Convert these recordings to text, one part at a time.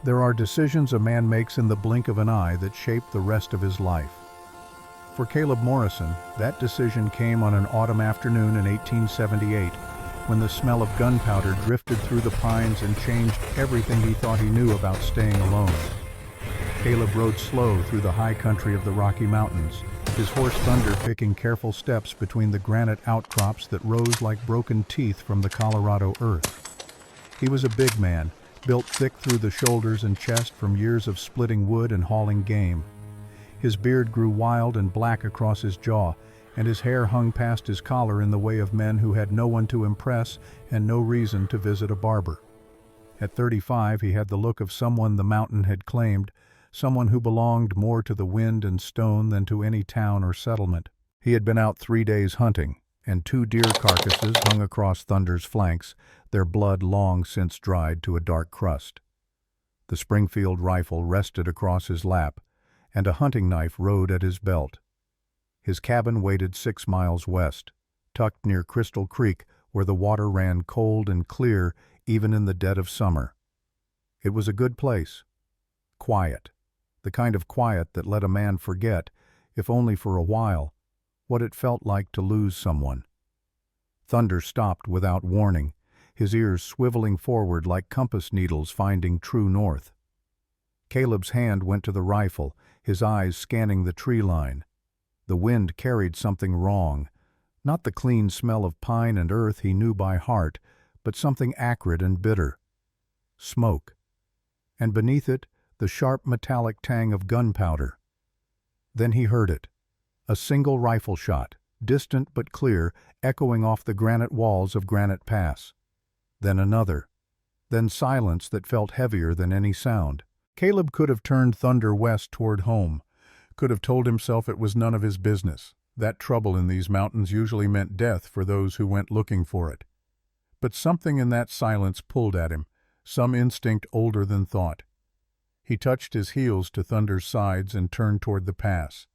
There are decisions a man makes in the blink of an eye that shape the rest of his life. For Caleb Morrison, that decision came on an autumn afternoon in 1878, when the smell of gunpowder drifted through the pines and changed everything he thought he knew about staying alone. Caleb rode slow through the high country of the Rocky Mountains, his horse Thunder picking careful steps between the granite outcrops that rose like broken teeth from the Colorado earth. He was a big man, built thick through the shoulders and chest from years of splitting wood and hauling game. His beard grew wild and black across his jaw, and his hair hung past his collar in the way of men who had no one to impress and no reason to visit a barber. At 35, he had the look of someone the mountain had claimed, someone who belonged more to the wind and stone than to any town or settlement. He had been out 3 days hunting, and 2 deer carcasses hung across Thunder's flanks, their blood long since dried to a dark crust. The Springfield rifle rested across his lap, and a hunting knife rode at his belt. His cabin waited 6 miles west, tucked near Crystal Creek, where the water ran cold and clear even in the dead of summer. It was a good place. Quiet. The kind of quiet that let a man forget, if only for a while, what it felt like to lose someone. Thunder stopped without warning, his ears swiveling forward like compass needles finding true north. Caleb's hand went to the rifle, his eyes scanning the tree line. The wind carried something wrong, not the clean smell of pine and earth he knew by heart, but something acrid and bitter. Smoke. And beneath it, the sharp metallic tang of gunpowder. Then he heard it. A single rifle shot, distant but clear, echoing off the granite walls of Granite Pass. Then another. Then silence that felt heavier than any sound. Caleb could have turned Thunder west toward home, could have told himself it was none of his business. That trouble in these mountains usually meant death for those who went looking for it. But something in that silence pulled at him, some instinct older than thought. He touched his heels to Thunder's sides and turned toward the pass.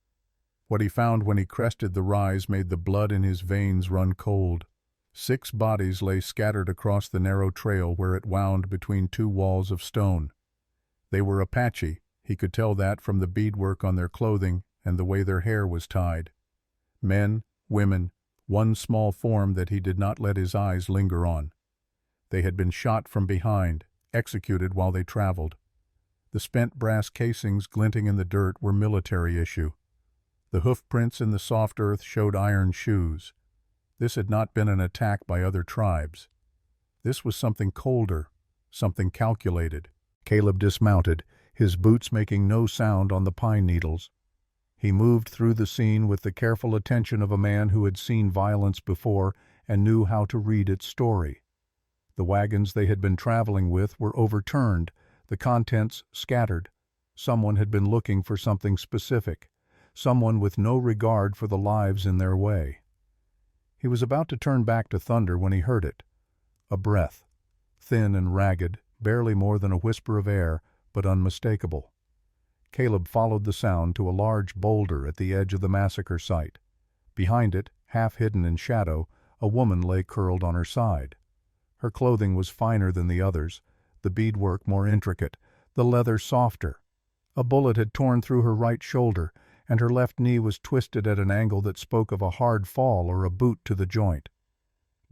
What he found when he crested the rise made the blood in his veins run cold. 6 bodies lay scattered across the narrow trail where it wound between 2 walls of stone. They were Apache. He could tell that from the beadwork on their clothing and the way their hair was tied. Men, women, one small form that he did not let his eyes linger on. They had been shot from behind, executed while they traveled. The spent brass casings glinting in the dirt were military issue. The hoof prints in the soft earth showed iron shoes. This had not been an attack by other tribes. This was something colder, something calculated. Caleb dismounted, his boots making no sound on the pine needles. He moved through the scene with the careful attention of a man who had seen violence before and knew how to read its story. The wagons they had been traveling with were overturned, the contents scattered. Someone had been looking for something specific, someone with no regard for the lives in their way. He was about to turn back to Thunder when he heard it. A breath, thin and ragged, barely more than a whisper of air, but unmistakable. Caleb followed the sound to a large boulder at the edge of the massacre site. Behind it, half hidden in shadow, a woman lay curled on her side. Her clothing was finer than the others, the beadwork more intricate, the leather softer. A bullet had torn through her right shoulder, and her left knee was twisted at an angle that spoke of a hard fall or a boot to the joint.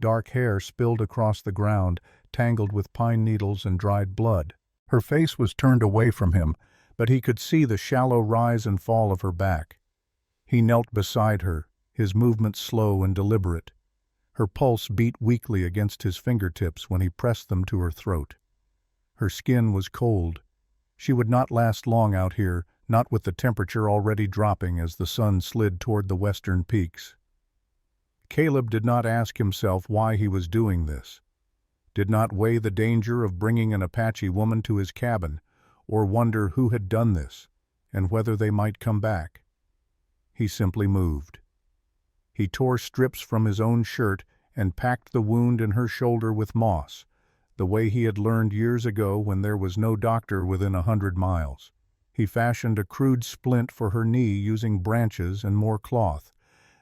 Dark hair spilled across the ground, tangled with pine needles and dried blood. Her face was turned away from him, but he could see the shallow rise and fall of her back. He knelt beside her, his movements slow and deliberate. Her pulse beat weakly against his fingertips when he pressed them to her throat. Her skin was cold. She would not last long out here, not with the temperature already dropping as the sun slid toward the western peaks. Caleb did not ask himself why he was doing this, did not weigh the danger of bringing an Apache woman to his cabin, or wonder who had done this, and whether they might come back. He simply moved. He tore strips from his own shirt and packed the wound in her shoulder with moss, the way he had learned years ago when there was no doctor within 100 miles. He fashioned a crude splint for her knee using branches and more cloth.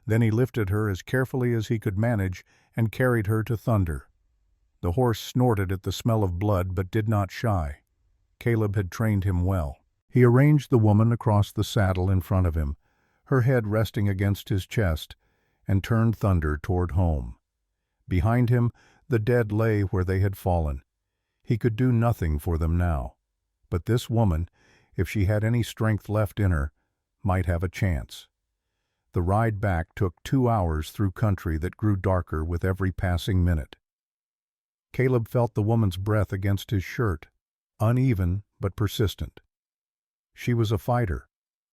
Then he lifted her as carefully as he could manage and carried her to Thunder. The horse snorted at the smell of blood but did not shy. Caleb had trained him well. He arranged the woman across the saddle in front of him, her head resting against his chest, and turned Thunder toward home. Behind him, the dead lay where they had fallen. He could do nothing for them now. But this woman, if she had any strength left in her, might have a chance. The ride back took 2 hours through country that grew darker with every passing minute. Caleb felt the woman's breath against his shirt, uneven but persistent. She was a fighter.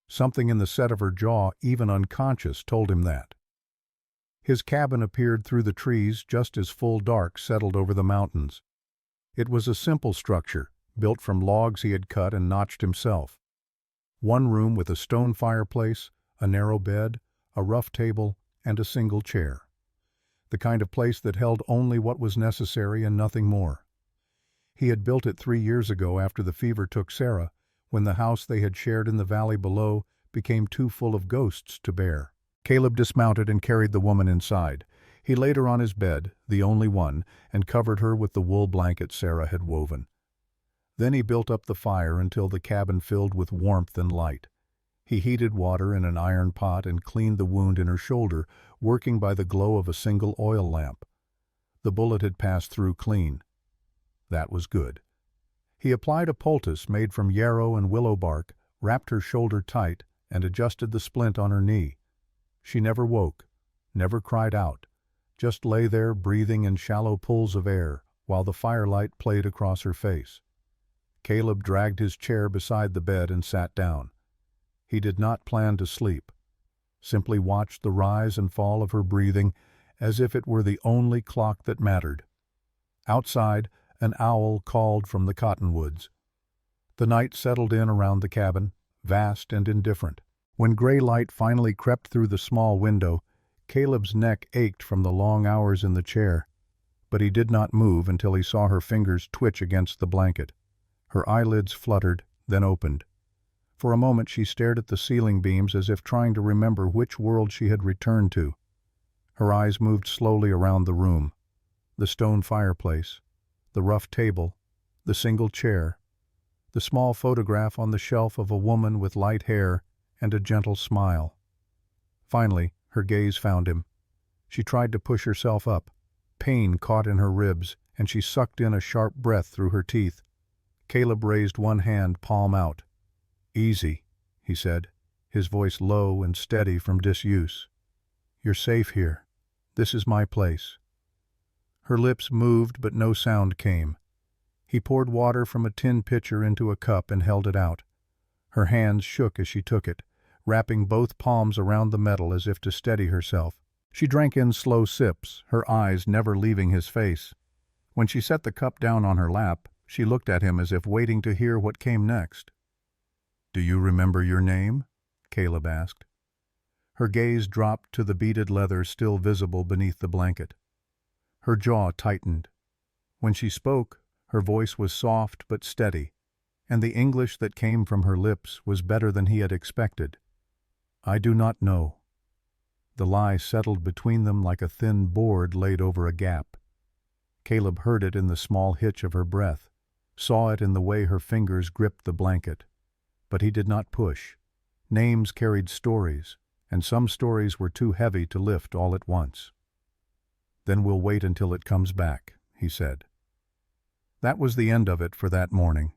Something in the set of her jaw, even unconscious, told him that. His cabin appeared through the trees just as full dark settled over the mountains. It was a simple structure, built from logs he had cut and notched himself. One room with a stone fireplace, a narrow bed, a rough table, and a single chair. The kind of place that held only what was necessary and nothing more. He had built it 3 years ago after the fever took Sarah, when the house they had shared in the valley below became too full of ghosts to bear. Caleb dismounted and carried the woman inside. He laid her on his bed, the only one, and covered her with the wool blanket Sarah had woven. Then he built up the fire until the cabin filled with warmth and light. He heated water in an iron pot and cleaned the wound in her shoulder, working by the glow of a single oil lamp. The bullet had passed through clean. That was good. He applied a poultice made from yarrow and willow bark, wrapped her shoulder tight, and adjusted the splint on her knee. She never woke, never cried out, just lay there breathing in shallow pulls of air while the firelight played across her face. Caleb dragged his chair beside the bed and sat down. He did not plan to sleep, simply watched the rise and fall of her breathing as if it were the only clock that mattered. Outside, an owl called from the cottonwoods. The night settled in around the cabin, vast and indifferent. When gray light finally crept through the small window, Caleb's neck ached from the long hours in the chair, but he did not move until he saw her fingers twitch against the blanket. Her eyelids fluttered, then opened. For a moment she stared at the ceiling beams as if trying to remember which world she had returned to. Her eyes moved slowly around the room. The stone fireplace, the rough table, the single chair, the small photograph on the shelf of a woman with light hair and a gentle smile. Finally, her gaze found him. She tried to push herself up. Pain caught in her ribs, and she sucked in a sharp breath through her teeth. Caleb raised one hand, palm out. "Easy," he said, his voice low and steady from disuse. "You're safe here. This is my place." Her lips moved, but no sound came. He poured water from a tin pitcher into a cup and held it out. Her hands shook as she took it, wrapping both palms around the metal as if to steady herself. She drank in slow sips, her eyes never leaving his face. When she set the cup down on her lap, she looked at him as if waiting to hear what came next. "Do you remember your name?" Caleb asked. Her gaze dropped to the beaded leather still visible beneath the blanket. Her jaw tightened. When she spoke, her voice was soft but steady, and the English that came from her lips was better than he had expected. "I do not know." The lie settled between them like a thin board laid over a gap. Caleb heard it in the small hitch of her breath, saw it in the way her fingers gripped the blanket. But he did not push. Names carried stories, and some stories were too heavy to lift all at once. "Then we'll wait until it comes back," he said. That was the end of it for that morning.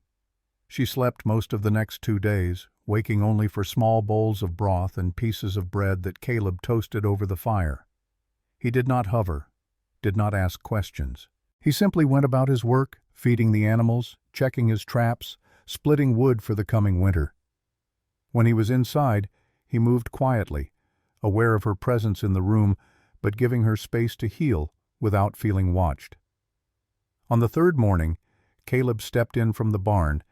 She slept most of the next 2 days, waking only for small bowls of broth and pieces of bread that Caleb toasted over the fire. He did not hover, did not ask questions. He simply went about his work, feeding the animals, checking his traps, splitting wood for the coming winter. When he was inside, he moved quietly, aware of her presence in the room, but giving her space to heal without feeling watched. On the 3rd morning, Caleb stepped in from the barn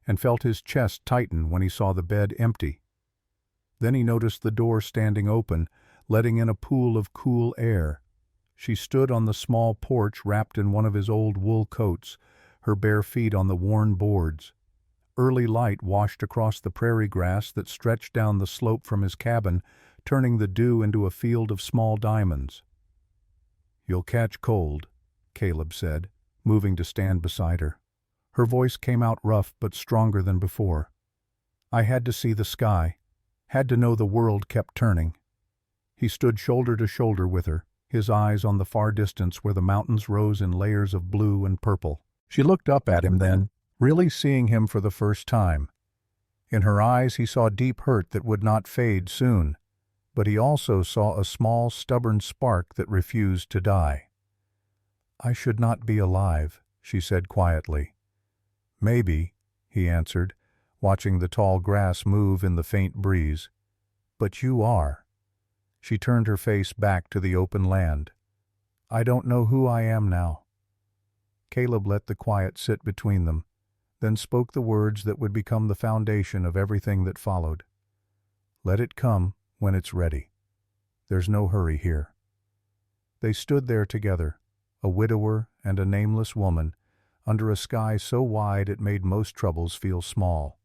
and felt his chest tighten when he saw the bed empty. Then he noticed the door standing open, letting in a pool of cool air. She stood on the small porch wrapped in one of his old wool coats, her bare feet on the worn boards. Early light washed across the prairie grass that stretched down the slope from his cabin, turning the dew into a field of small diamonds. "You'll catch cold," Caleb said, moving to stand beside her. Her voice came out rough but stronger than before. "I had to see the sky, had to know the world kept turning." He stood shoulder to shoulder with her, his eyes on the far distance where the mountains rose in layers of blue and purple. She looked up at him then, really seeing him for the first time. In her eyes he saw deep hurt that would not fade soon, but he also saw a small, stubborn spark that refused to die. "I should not be alive," she said quietly. "Maybe," he answered, watching the tall grass move in the faint breeze. "But you are." She turned her face back to the open land. "I don't know who I am now." Caleb let the quiet sit between them, then spoke the words that would become the foundation of everything that followed. "Let it come when it's ready. There's no hurry here." They stood there together, a widower and a nameless woman, under a sky so wide it made most troubles feel small.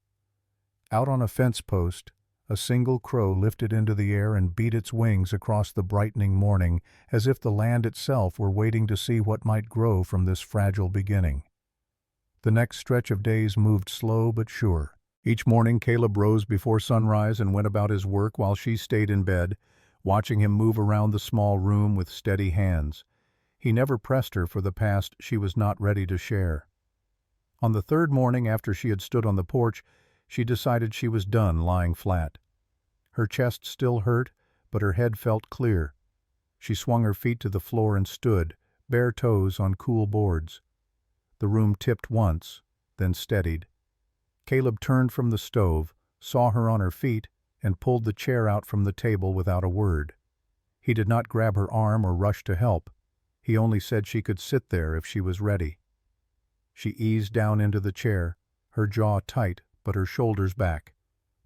Out on a fence post, a single crow lifted into the air and beat its wings across the brightening morning, as if the land itself were waiting to see what might grow from this fragile beginning. The next stretch of days moved slow but sure. Each morning Caleb rose before sunrise and went about his work while she stayed in bed, watching him move around the small room with steady hands. He never pressed her for the past she was not ready to share. On the third morning after she had stood on the porch, she decided she was done lying flat. Her chest still hurt, but her head felt clear. She swung her feet to the floor and stood, bare toes on cool boards. The room tipped once, then steadied. Caleb turned from the stove, saw her on her feet, and pulled the chair out from the table without a word. He did not grab her arm or rush to help. He only said she could sit there if she was ready. She eased down into the chair, her jaw tight but her shoulders back.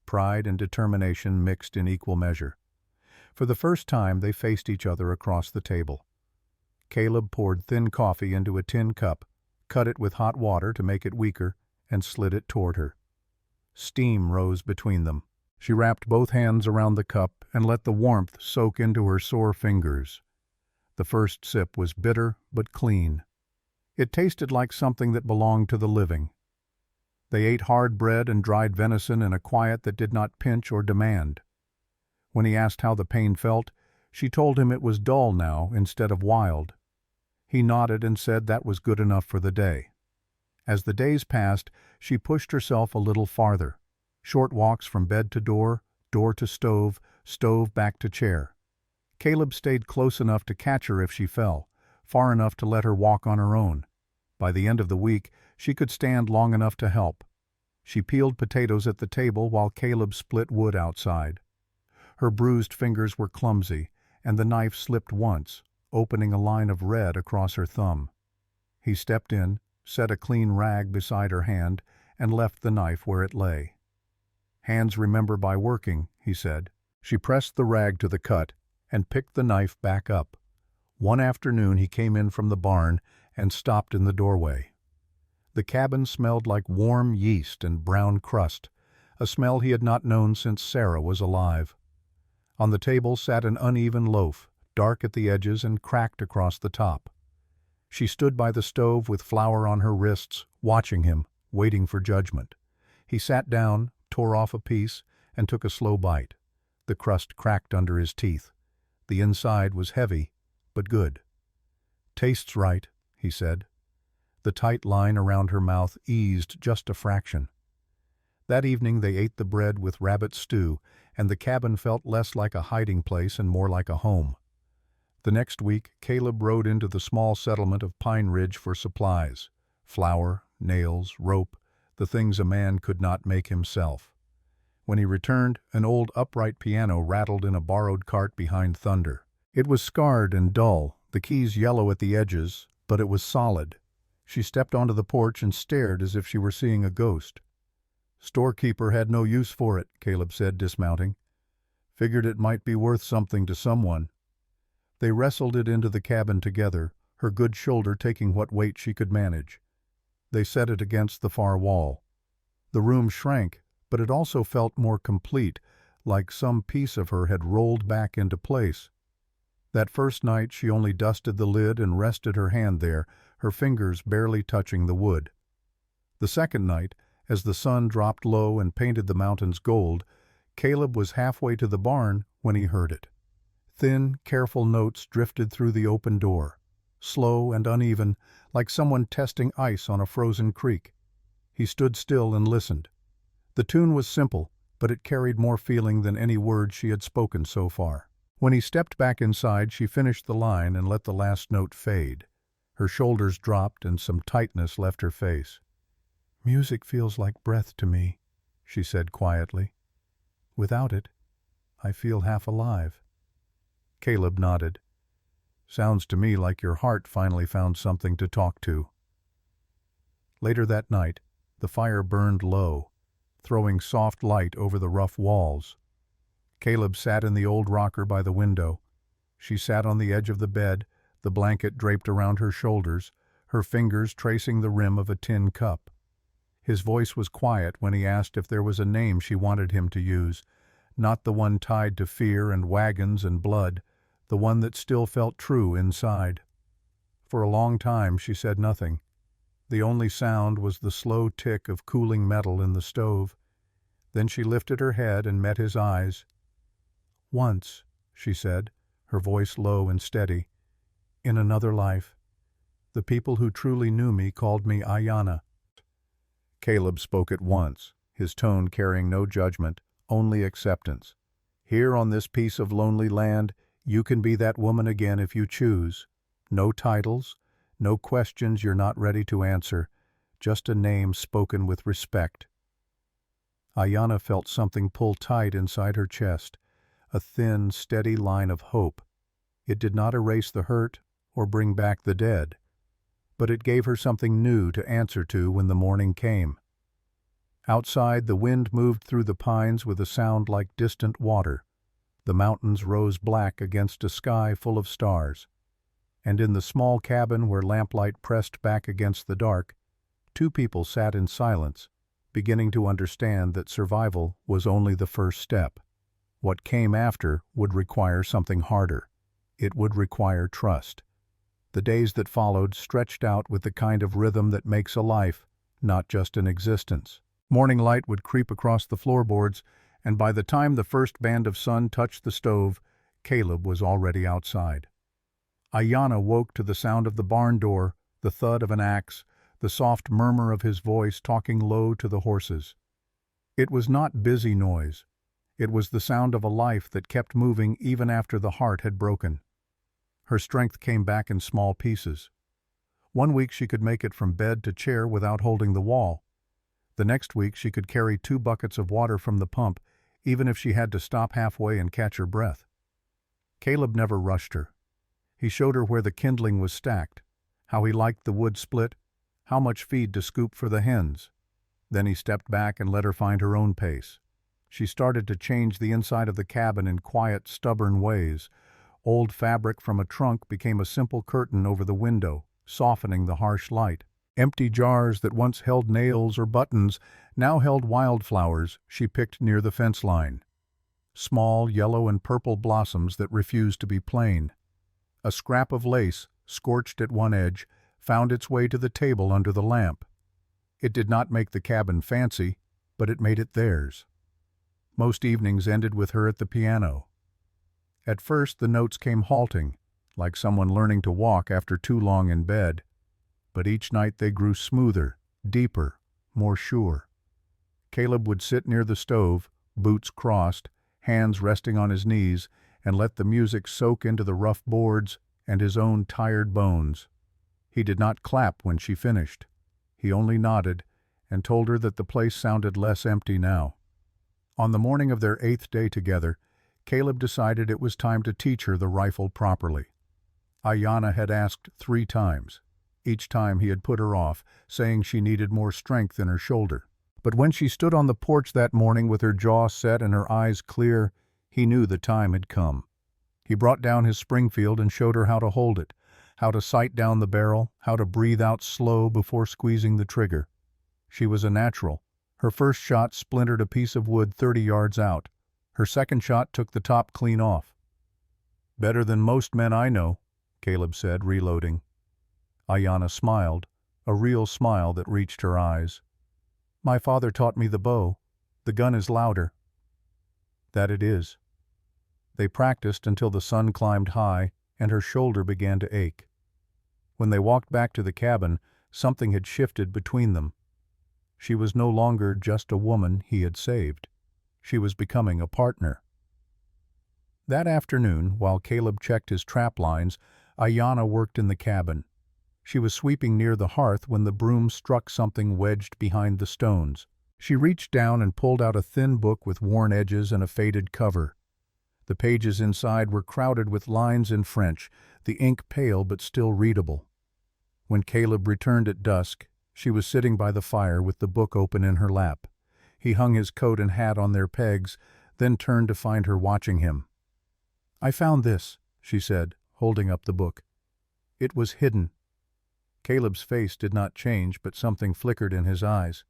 Pride and determination mixed in equal measure. For the first time they faced each other across the table. Caleb poured thin coffee into a tin cup, cut it with hot water to make it weaker, and slid it toward her. Steam rose between them. She wrapped both hands around the cup and let the warmth soak into her sore fingers. The first sip was bitter but clean. It tasted like something that belonged to the living. They ate hard bread and dried venison in a quiet that did not pinch or demand. When he asked how the pain felt, she told him it was dull now instead of wild. He nodded and said that was good enough for the day. As the days passed, she pushed herself a little farther. Short walks from bed to door, door to stove, stove back to chair. Caleb stayed close enough to catch her if she fell, far enough to let her walk on her own. By the end of the week, she could stand long enough to help. She peeled potatoes at the table while Caleb split wood outside. Her bruised fingers were clumsy, and the knife slipped once, opening a line of red across her thumb. He stepped in, set a clean rag beside her hand, and left the knife where it lay. "Hands remember by working," he said. She pressed the rag to the cut and picked the knife back up. One afternoon he came in from the barn and stopped in the doorway. The cabin smelled like warm yeast and brown crust, a smell he had not known since Sarah was alive. On the table sat an uneven loaf, dark at the edges and cracked across the top. She stood by the stove with flour on her wrists, watching him, waiting for judgment. He sat down, tore off a piece, and took a slow bite. The crust cracked under his teeth. The inside was heavy, but good. "Tastes right," he said. The tight line around her mouth eased just a fraction. That evening they ate the bread with rabbit stew, and the cabin felt less like a hiding place and more like a home. The next week, Caleb rode into the small settlement of Pine Ridge for supplies: flour, nails, rope, the things a man could not make himself. When he returned, an old upright piano rattled in a borrowed cart behind Thunder. It was scarred and dull, the keys yellow at the edges, but it was solid. She stepped onto the porch and stared as if she were seeing a ghost. "Storekeeper had no use for it," Caleb said, dismounting. "Figured it might be worth something to someone." They wrestled it into the cabin together, her good shoulder taking what weight she could manage. They set it against the far wall. The room shrank, but it also felt more complete, like some piece of her had rolled back into place. That first night she only dusted the lid and rested her hand there, her fingers barely touching the wood. The second night, as the sun dropped low and painted the mountains gold, Caleb was halfway to the barn when he heard it. Thin, careful notes drifted through the open door, slow and uneven, like someone testing ice on a frozen creek. He stood still and listened. The tune was simple, but it carried more feeling than any word she had spoken so far. When he stepped back inside, she finished the line and let the last note fade. Her shoulders dropped and some tightness left her face. "Music feels like breath to me," she said quietly. "Without it, I feel half alive." Caleb nodded. "Sounds to me like your heart finally found something to talk to." Later that night, the fire burned low, throwing soft light over the rough walls. Caleb sat in the old rocker by the window. She sat on the edge of the bed, the blanket draped around her shoulders, her fingers tracing the rim of a tin cup. His voice was quiet when he asked if there was a name she wanted him to use, not the one tied to fear and wagons and blood, the one that still felt true inside. For a long time she said nothing. The only sound was the slow tick of cooling metal in the stove. Then she lifted her head and met his eyes. "Once," she said, her voice low and steady, "in another life, the people who truly knew me called me Ayanna." Caleb spoke at once, his tone carrying no judgment, only acceptance. "Here on this piece of lonely land, you can be that woman again if you choose. No titles, no questions you're not ready to answer, just a name spoken with respect." Ayanna felt something pull tight inside her chest, a thin, steady line of hope. It did not erase the hurt or bring back the dead, but it gave her something new to answer to when the morning came. Outside, the wind moved through the pines with a sound like distant water. The mountains rose black against a sky full of stars. And in the small cabin where lamplight pressed back against the dark, two people sat in silence, beginning to understand that survival was only the first step. What came after would require something harder. It would require trust. The days that followed stretched out with the kind of rhythm that makes a life, not just an existence. Morning light would creep across the floorboards, and by the time the first band of sun touched the stove, Caleb was already outside. Ayanna woke to the sound of the barn door, the thud of an axe, the soft murmur of his voice talking low to the horses. It was not busy noise. It was the sound of a life that kept moving even after the heart had broken. Her strength came back in small pieces. One week she could make it from bed to chair without holding the wall. The next week she could carry 2 buckets of water from the pump, even if she had to stop halfway and catch her breath. Caleb never rushed her. He showed her where the kindling was stacked, how he liked the wood split, how much feed to scoop for the hens. Then he stepped back and let her find her own pace. She started to change the inside of the cabin in quiet, stubborn ways. Old fabric from a trunk became a simple curtain over the window, softening the harsh light. Empty jars that once held nails or buttons now held wildflowers she picked near the fence line. Small yellow and purple blossoms that refused to be plain. A scrap of lace, scorched at one edge, found its way to the table under the lamp. It did not make the cabin fancy, but it made it theirs. Most evenings ended with her at the piano. At first the notes came halting, like someone learning to walk after too long in bed. But each night they grew smoother, deeper, more sure. Caleb would sit near the stove, boots crossed, hands resting on his knees, and let the music soak into the rough boards and his own tired bones. He did not clap when she finished. He only nodded and told her that the place sounded less empty now. On the morning of their 8th day together, Caleb decided it was time to teach her the rifle properly. Ayanna had asked 3 times. Each time he had put her off, saying she needed more strength in her shoulder. But when she stood on the porch that morning with her jaw set and her eyes clear, he knew the time had come. He brought down his Springfield and showed her how to hold it, how to sight down the barrel, how to breathe out slow before squeezing the trigger. She was a natural. Her first shot splintered a piece of wood 30 yards out. Her second shot took the top clean off. "Better than most men I know," Caleb said, reloading. Ayanna smiled, a real smile that reached her eyes. My father taught me the bow. The gun is louder. That it is. They practiced until the sun climbed high and her shoulder began to ache. When they walked back to the cabin, something had shifted between them. She was no longer just a woman he had saved. She was becoming a partner. That afternoon, while Caleb checked his trap lines, Ayanna worked in the cabin. She was sweeping near the hearth when the broom struck something wedged behind the stones. She reached down and pulled out a thin book with worn edges and a faded cover. The pages inside were crowded with lines in French, the ink pale but still readable. When Caleb returned at dusk, she was sitting by the fire with the book open in her lap. He hung his coat and hat on their pegs, then turned to find her watching him. "I found this," she said, holding up the book. It was hidden. Caleb's face did not change, but something flickered in his eyes.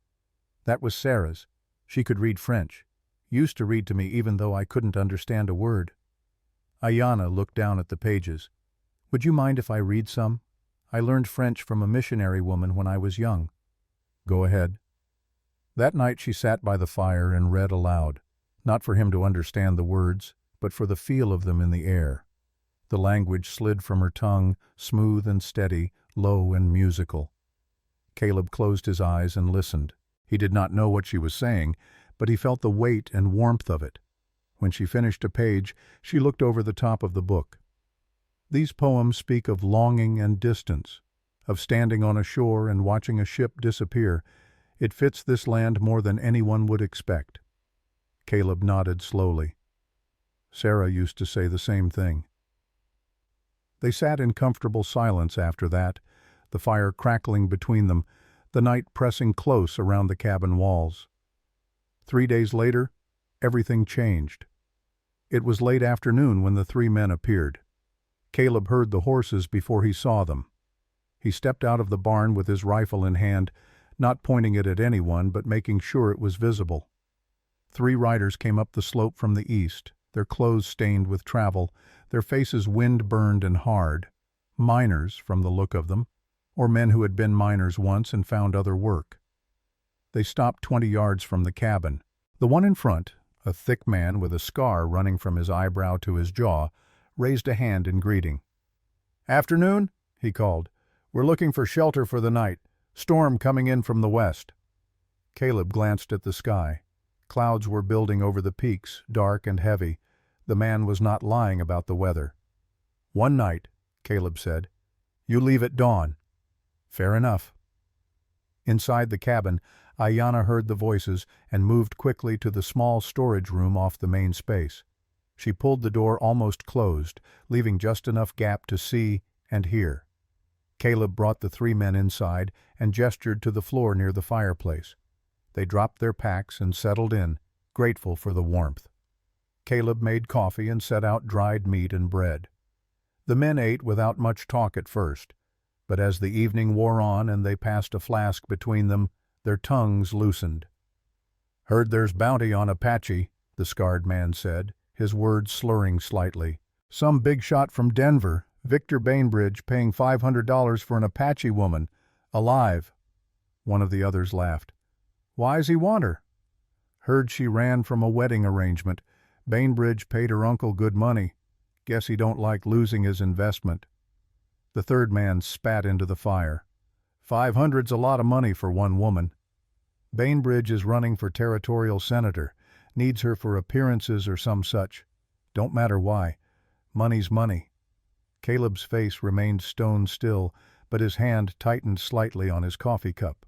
That was Sarah's. She could read French. Used to read to me even though I couldn't understand a word. Ayanna looked down at the pages. "Would you mind if I read some? I learned French from a missionary woman when I was young." "Go ahead." That night she sat by the fire and read aloud, not for him to understand the words, but for the feel of them in the air. The language slid from her tongue, smooth and steady, low and musical. Caleb closed his eyes and listened. He did not know what she was saying, but he felt the weight and warmth of it. When she finished a page, she looked over the top of the book. These poems speak of longing and distance, of standing on a shore and watching a ship disappear. It fits this land more than anyone would expect. Caleb nodded slowly. Sarah used to say the same thing. They sat in comfortable silence after that, the fire crackling between them, the night pressing close around the cabin walls. 3 days later, everything changed. It was late afternoon when the three men appeared. Caleb heard the horses before he saw them. He stepped out of the barn with his rifle in hand, not pointing it at anyone but making sure it was visible. 3 riders came up the slope from the east, their clothes stained with travel, their faces wind-burned and hard. Miners, from the look of them, or men who had been miners once and found other work. They stopped 20 yards from the cabin. The one in front, a thick man with a scar running from his eyebrow to his jaw, raised a hand in greeting. "Afternoon," he called. "We're looking for shelter for the night. Storm coming in from the west." Caleb glanced at the sky. Clouds were building over the peaks, dark and heavy. The man was not lying about the weather. "One night," Caleb said. "You leave at dawn." "Fair enough." Inside the cabin, Ayanna heard the voices and moved quickly to the small storage room off the main space. She pulled the door almost closed, leaving just enough gap to see and hear. Caleb brought the 3 men inside and gestured to the floor near the fireplace. They dropped their packs and settled in, grateful for the warmth. Caleb made coffee and set out dried meat and bread. The men ate without much talk at first, but as the evening wore on and they passed a flask between them, their tongues loosened. "Heard there's bounty on Apache," the scarred man said, his words slurring slightly. "Some big shot from Denver, Victor Bainbridge, paying $500 for an Apache woman, alive." One of the others laughed. "Why's he want her?" "Heard she ran from a wedding arrangement. Bainbridge paid her uncle good money. Guess he don't like losing his investment." The third man spat into the fire. "500's a lot of money for one woman. Bainbridge is running for territorial senator. Needs her for appearances or some such. Don't matter why. Money's money." Caleb's face remained stone still, but his hand tightened slightly on his coffee cup.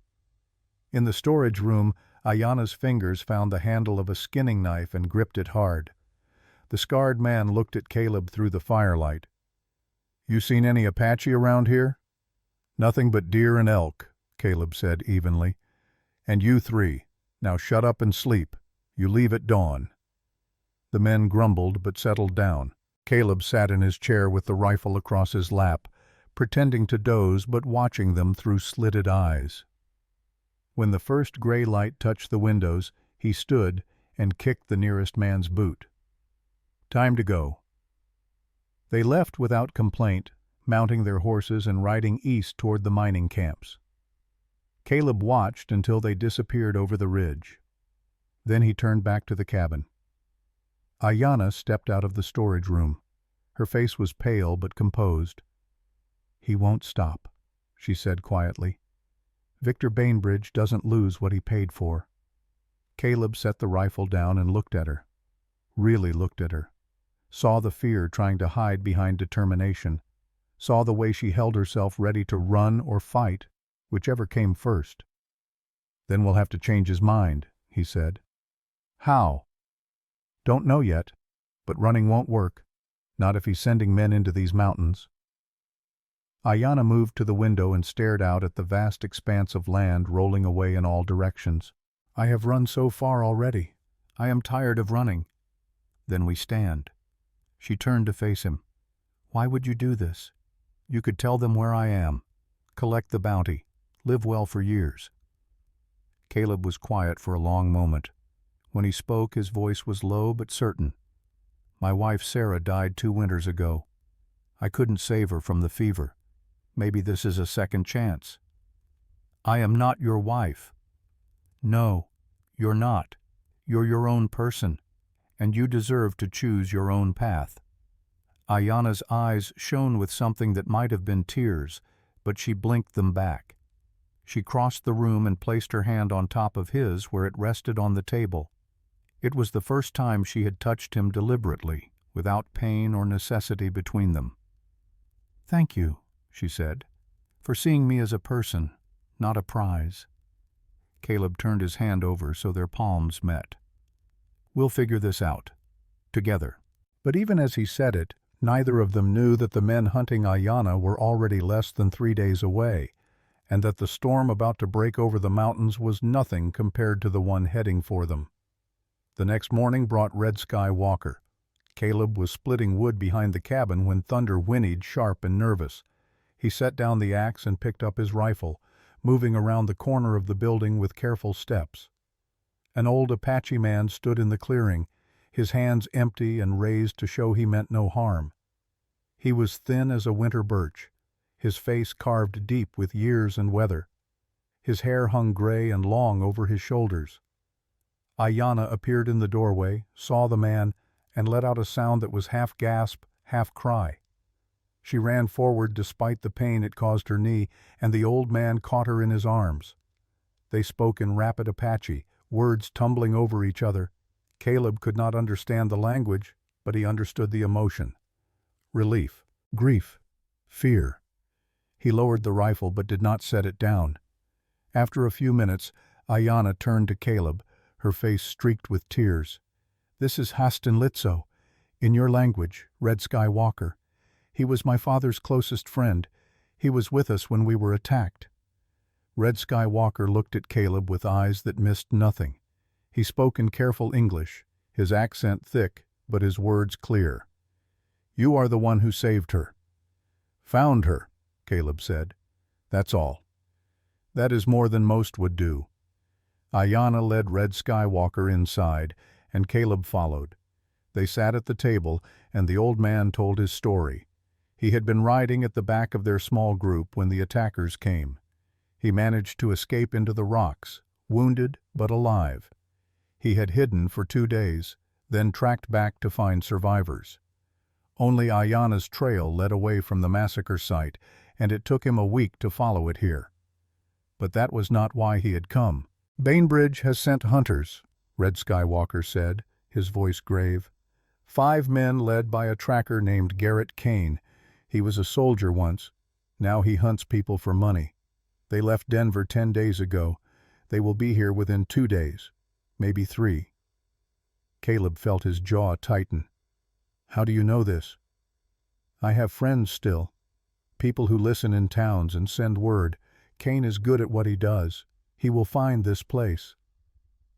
In the storage room, Ayanna's fingers found the handle of a skinning knife and gripped it hard. The scarred man looked at Caleb through the firelight. "You seen any Apache around here?" "Nothing but deer and elk," Caleb said evenly. "And you 3. Now shut up and sleep. You leave at dawn." The men grumbled but settled down. Caleb sat in his chair with the rifle across his lap, pretending to doze but watching them through slitted eyes. When the first gray light touched the windows, he stood and kicked the nearest man's boot. "Time to go." They left without complaint, mounting their horses and riding east toward the mining camps. Caleb watched until they disappeared over the ridge. Then he turned back to the cabin. Ayanna stepped out of the storage room. Her face was pale but composed. "He won't stop," she said quietly. "Victor Bainbridge doesn't lose what he paid for." Caleb set the rifle down and looked at her. Really looked at her. Saw the fear trying to hide behind determination. Saw the way she held herself ready to run or fight, whichever came first. "Then we'll have to change his mind," he said. "How?" "Don't know yet, but running won't work. Not if he's sending men into these mountains." Ayanna moved to the window and stared out at the vast expanse of land rolling away in all directions. "I have run so far already. I am tired of running." "Then we stand." She turned to face him. "Why would you do this? You could tell them where I am. Collect the bounty. Live well for years." Caleb was quiet for a long moment. When he spoke, his voice was low but certain. "My wife Sarah died 2 winters ago. I couldn't save her from the fever. Maybe this is a second chance." "I am not your wife." "No, you're not. You're your own person, and you deserve to choose your own path." Ayanna's eyes shone with something that might have been tears, but she blinked them back. She crossed the room and placed her hand on top of his where it rested on the table. It was the first time she had touched him deliberately, without pain or necessity between them. "Thank you," she said, "for seeing me as a person, not a prize." Caleb turned his hand over so their palms met. "We'll figure this out. Together." But even as he said it, neither of them knew that the men hunting Ayanna were already less than 3 days away, and that the storm about to break over the mountains was nothing compared to the one heading for them. The next morning brought Red Sky Walker. Caleb was splitting wood behind the cabin when Thunder whinnied sharp and nervous. He set down the axe and picked up his rifle, moving around the corner of the building with careful steps. An old Apache man stood in the clearing, his hands empty and raised to show he meant no harm. He was thin as a winter birch, his face carved deep with years and weather. His hair hung gray and long over his shoulders. Ayanna appeared in the doorway, saw the man, and let out a sound that was half gasp, half cry. She ran forward despite the pain it caused her knee, and the old man caught her in his arms. They spoke in rapid Apache, words tumbling over each other. Caleb could not understand the language, but he understood the emotion. Relief, grief, fear. He lowered the rifle but did not set it down. After a few minutes, Ayanna turned to Caleb, her face streaked with tears. "This is Hastin Litso. In your language, Red Sky Walker. He was my father's closest friend. He was with us when we were attacked." Red Sky Walker looked at Caleb with eyes that missed nothing. He spoke in careful English, his accent thick, but his words clear. "You are the one who saved her." "Found her," Caleb said. "That's all. That is more than most would do." Ayanna led Red Sky Walker inside, and Caleb followed. They sat at the table, and the old man told his story. He had been riding at the back of their small group when the attackers came. He managed to escape into the rocks, wounded but alive. He had hidden for 2 days, then tracked back to find survivors. Only Ayanna's trail led away from the massacre site, and it took him a week to follow it here. But that was not why he had come. "Bainbridge has sent hunters," Red Sky Walker said, his voice grave. 5 men led by a tracker named Garrett Kane. He was a soldier once. Now he hunts people for money. They left Denver 10 days ago. They will be here within 2 days, maybe 3. Caleb felt his jaw tighten. "How do you know this?" "I have friends still. People who listen in towns and send word. Kane is good at what he does. He will find this place."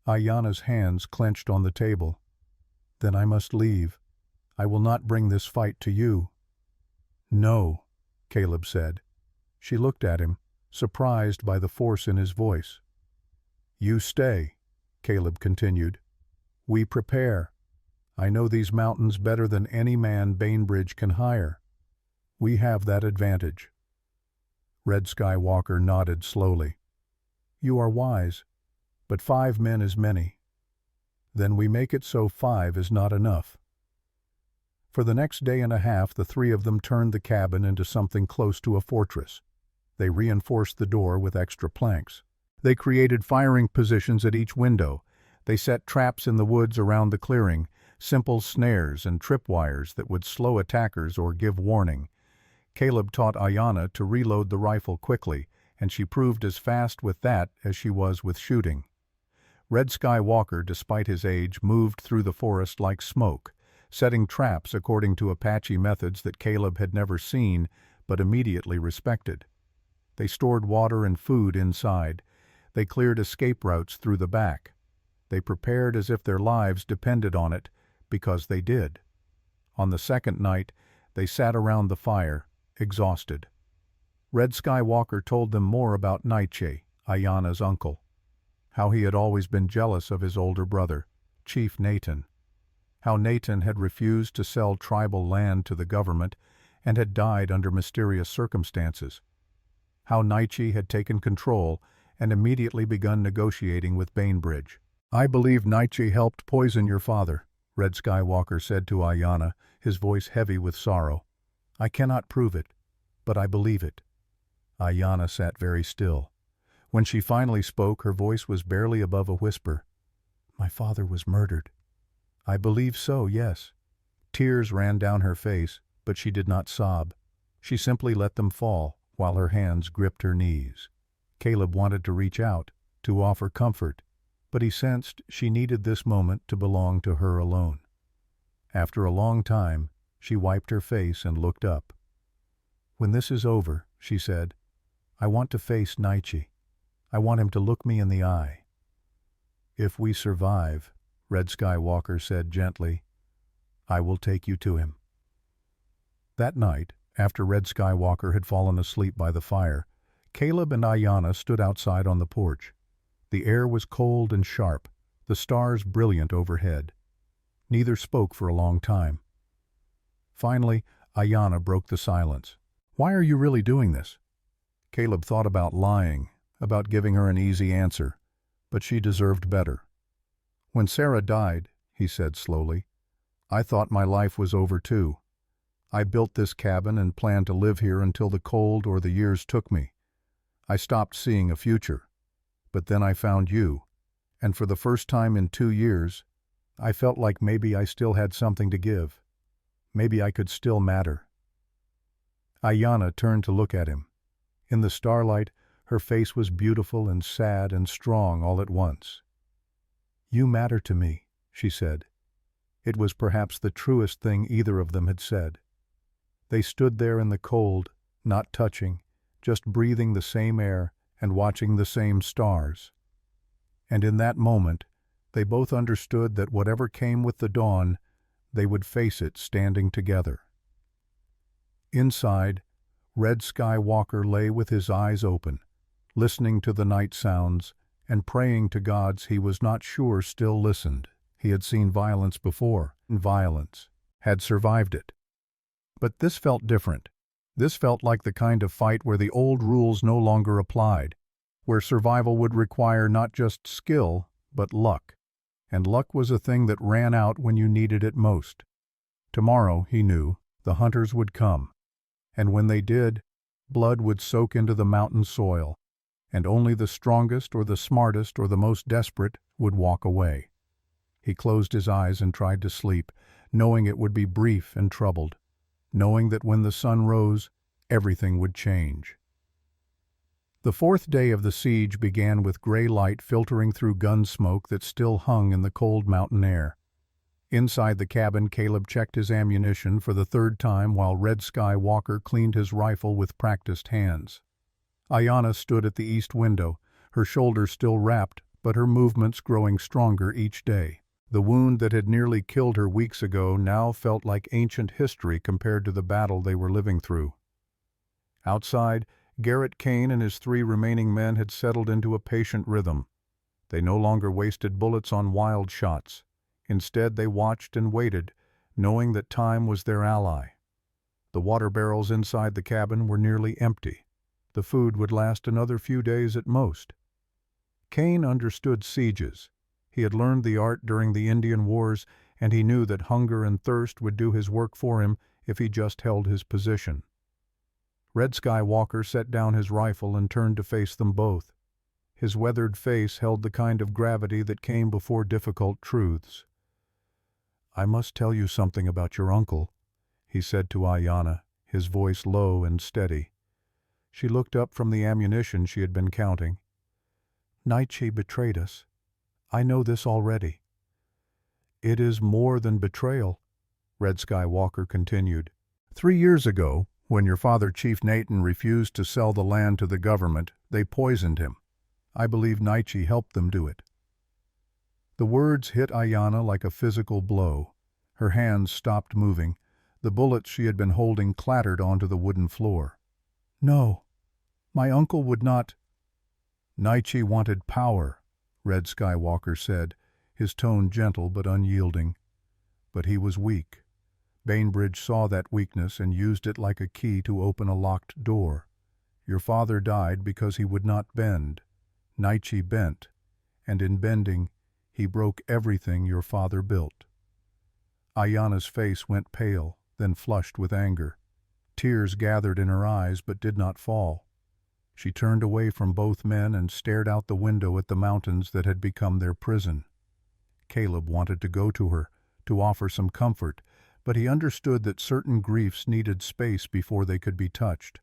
Ayanna's hands clenched on the table. "Then I must leave. I will not bring this fight to you." "No," Caleb said. She looked at him, surprised by the force in his voice. "You stay," Caleb continued. "We prepare. I know these mountains better than any man Bainbridge can hire. We have that advantage." Red Sky Walker nodded slowly. "You are wise, but 5 men is many." "Then we make it so 5 is not enough." For the next day and a half the three of them turned the cabin into something close to a fortress. They reinforced the door with extra planks. They created firing positions at each window. They set traps in the woods around the clearing, simple snares and tripwires that would slow attackers or give warning. Caleb taught Ayanna to reload the rifle quickly, and she proved as fast with that as she was with shooting. Red Skywalker, despite his age, moved through the forest like smoke, setting traps according to Apache methods that Caleb had never seen but immediately respected. They stored water and food inside. They cleared escape routes through the back. They prepared as if their lives depended on it, because they did. On the second night, they sat around the fire, exhausted. Red Skywalker told them more about Naiche, Ayanna's uncle. How he had always been jealous of his older brother, Chief Nathan. How Nathan had refused to sell tribal land to the government and had died under mysterious circumstances. How Naiche had taken control and immediately begun negotiating with Bainbridge. "I believe Naiche helped poison your father," Red Skywalker said to Ayanna, his voice heavy with sorrow. "I cannot prove it, but I believe it." Ayanna sat very still. When she finally spoke, her voice was barely above a whisper. "My father was murdered." "I believe so, yes." Tears ran down her face, but she did not sob. She simply let them fall, while her hands gripped her knees. Caleb wanted to reach out, to offer comfort, but he sensed she needed this moment to belong to her alone. After a long time, she wiped her face and looked up. "When this is over," she said, "I want to face Naiche. I want him to look me in the eye." "If we survive," Red Skywalker said gently, "I will take you to him." That night, after Red Skywalker had fallen asleep by the fire, Caleb and Ayanna stood outside on the porch. The air was cold and sharp, the stars brilliant overhead. Neither spoke for a long time. Finally, Ayanna broke the silence. "Why are you really doing this?" Caleb thought about lying, about giving her an easy answer, but she deserved better. "When Sarah died," he said slowly, "I thought my life was over too. I built this cabin and planned to live here until the cold or the years took me. I stopped seeing a future. But then I found you, and for the first time in 2 years, I felt like maybe I still had something to give. Maybe I could still matter." Ayanna turned to look at him. In the starlight, her face was beautiful and sad and strong all at once. "You matter to me," she said. It was perhaps the truest thing either of them had said. They stood there in the cold, not touching, just breathing the same air and watching the same stars. And in that moment, they both understood that whatever came with the dawn, they would face it standing together. Inside, Red Skywalker lay with his eyes open, listening to the night sounds and praying to gods he was not sure still listened. He had seen violence before, and violence had survived it. But this felt different. This felt like the kind of fight where the old rules no longer applied, where survival would require not just skill, but luck. And luck was a thing that ran out when you needed it most. Tomorrow, he knew, the hunters would come. And when they did, blood would soak into the mountain soil, and only the strongest or the smartest or the most desperate would walk away. He closed his eyes and tried to sleep, knowing it would be brief and troubled, knowing that when the sun rose, everything would change. The 4th day of the siege began with gray light filtering through gun smoke that still hung in the cold mountain air. Inside the cabin, Caleb checked his ammunition for the 3rd time while Red Skywalker cleaned his rifle with practiced hands. Ayanna stood at the east window, her shoulders still wrapped, but her movements growing stronger each day. The wound that had nearly killed her weeks ago now felt like ancient history compared to the battle they were living through. Outside, Garrett Kane and his 3 remaining men had settled into a patient rhythm. They no longer wasted bullets on wild shots. Instead, they watched and waited, knowing that time was their ally. The water barrels inside the cabin were nearly empty. The food would last another few days at most. Kane understood sieges. He had learned the art during the Indian Wars, and he knew that hunger and thirst would do his work for him if he just held his position. Red Skywalker set down his rifle and turned to face them both. His weathered face held the kind of gravity that came before difficult truths. "I must tell you something about your uncle," he said to Ayanna, his voice low and steady. She looked up from the ammunition she had been counting. "Nietzsche betrayed us. I know this already." "It is more than betrayal," Red Skywalker continued. "3 years ago, when your father, Chief Nathan, refused to sell the land to the government, they poisoned him. I believe Nietzsche helped them do it." The words hit Ayanna like a physical blow. Her hands stopped moving. The bullets she had been holding clattered onto the wooden floor. "No, my uncle would not—" "Nietzsche wanted power," Red Skywalker said, his tone gentle but unyielding. "But he was weak. Bainbridge saw that weakness and used it like a key to open a locked door. Your father died because he would not bend. Nietzsche bent, and in bending, he broke everything your father built." Ayanna's face went pale, then flushed with anger. Tears gathered in her eyes but did not fall. She turned away from both men and stared out the window at the mountains that had become their prison. Caleb wanted to go to her, to offer some comfort, but he understood that certain griefs needed space before they could be touched.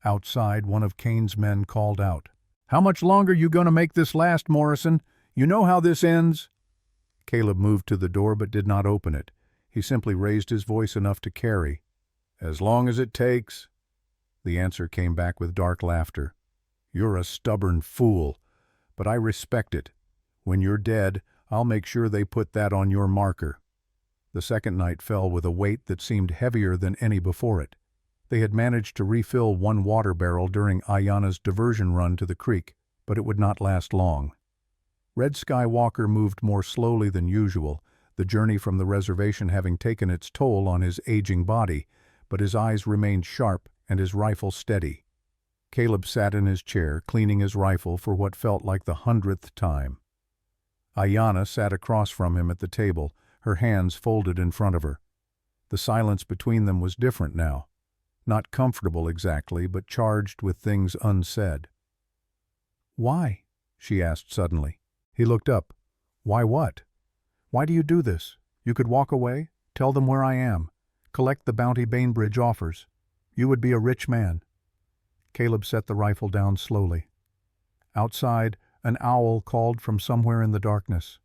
Outside, one of Kane's men called out, "How much longer you going to make this last, Morrison? You know how this ends?" Caleb moved to the door but did not open it. He simply raised his voice enough to carry. "As long as it takes." The answer came back with dark laughter. "You're a stubborn fool, but I respect it. When you're dead, I'll make sure they put that on your marker." The second night fell with a weight that seemed heavier than any before it. They had managed to refill one water barrel during Ayanna's diversion run to the creek, but it would not last long. Red Skywalker moved more slowly than usual, the journey from the reservation having taken its toll on his aging body, but his eyes remained sharp and his rifle steady. Caleb sat in his chair, cleaning his rifle for what felt like the 100th time. Ayanna sat across from him at the table, her hands folded in front of her. The silence between them was different now. Not comfortable exactly, but charged with things unsaid. "Why?" she asked suddenly. He looked up. "Why what? Why do you do this? You could walk away, tell them where I am, collect the bounty Bainbridge offers. You would be a rich man." Caleb set the rifle down slowly. Outside, an owl called from somewhere in the darkness.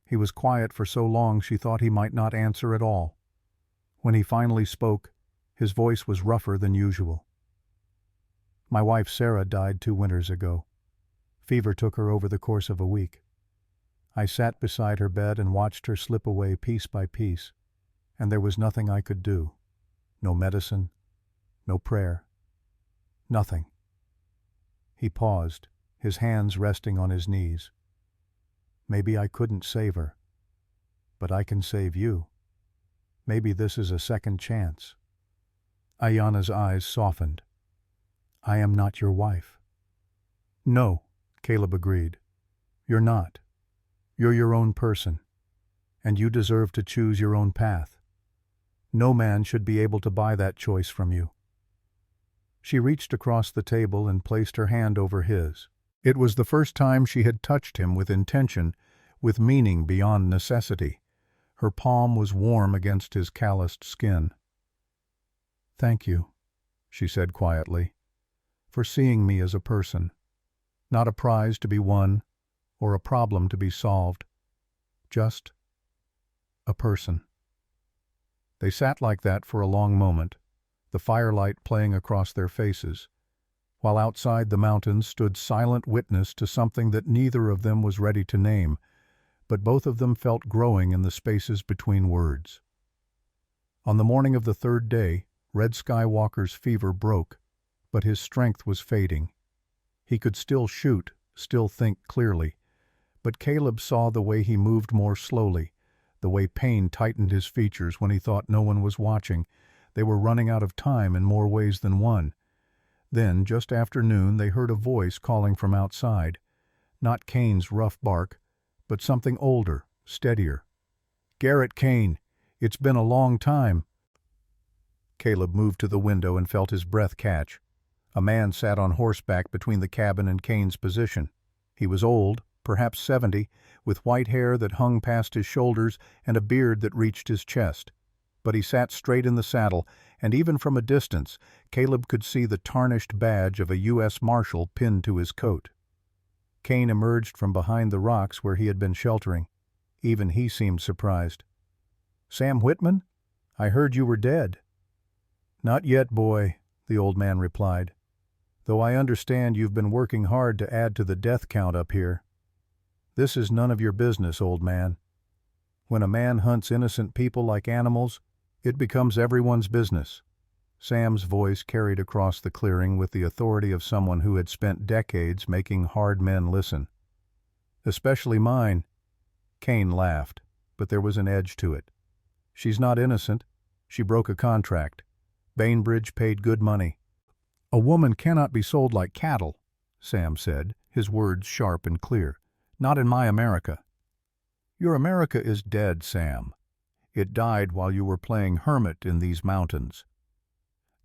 He was quiet for so long she thought he might not answer at all. When he finally spoke, his voice was rougher than usual. "My wife Sarah died 2 winters ago. Fever took her over the course of a week. I sat beside her bed and watched her slip away piece by piece, and there was nothing I could do. No medicine, no prayer, nothing." He paused, his hands resting on his knees. "Maybe I couldn't save her, but I can save you. Maybe this is a second chance." Ayanna's eyes softened. "I am not your wife." "No," Caleb agreed. "You're not. You're your own person, and you deserve to choose your own path. No man should be able to buy that choice from you." She reached across the table and placed her hand over his. It was the first time she had touched him with intention, with meaning beyond necessity. Her palm was warm against his calloused skin. "Thank you," she said quietly, "for seeing me as a person. Not a prize to be won, or a problem to be solved. Just a person." They sat like that for a long moment, the firelight playing across their faces, while outside the mountains stood silent witness to something that neither of them was ready to name, but both of them felt growing in the spaces between words. On the morning of the 3rd day, Red Skywalker's fever broke, but his strength was fading. He could still shoot, still think clearly, but Caleb saw the way he moved more slowly, the way pain tightened his features when he thought no one was watching. They were running out of time in more ways than one. Then, just after noon, they heard a voice calling from outside. Not Kane's rough bark, but something older, steadier. "Garrett Kane, it's been a long time." Caleb moved to the window and felt his breath catch. A man sat on horseback between the cabin and Kane's position. He was old, perhaps 70, with white hair that hung past his shoulders and a beard that reached his chest. But he sat straight in the saddle, and even from a distance, Caleb could see the tarnished badge of a U.S. Marshal pinned to his coat. Kane emerged from behind the rocks where he had been sheltering. Even he seemed surprised. "Sam Whitman? I heard you were dead." "Not yet, boy," the old man replied, "though I understand you've been working hard to add to the death count up here. This is none of your business, old man. When a man hunts innocent people like animals, it becomes everyone's business." Sam's voice carried across the clearing with the authority of someone who had spent decades making hard men listen. "Especially mine." Kane laughed, but there was an edge to it. "She's not innocent. She broke a contract. Bainbridge paid good money." "A woman cannot be sold like cattle," Sam said, his words sharp and clear. "Not in my America." "Your America is dead, Sam. It died while you were playing hermit in these mountains."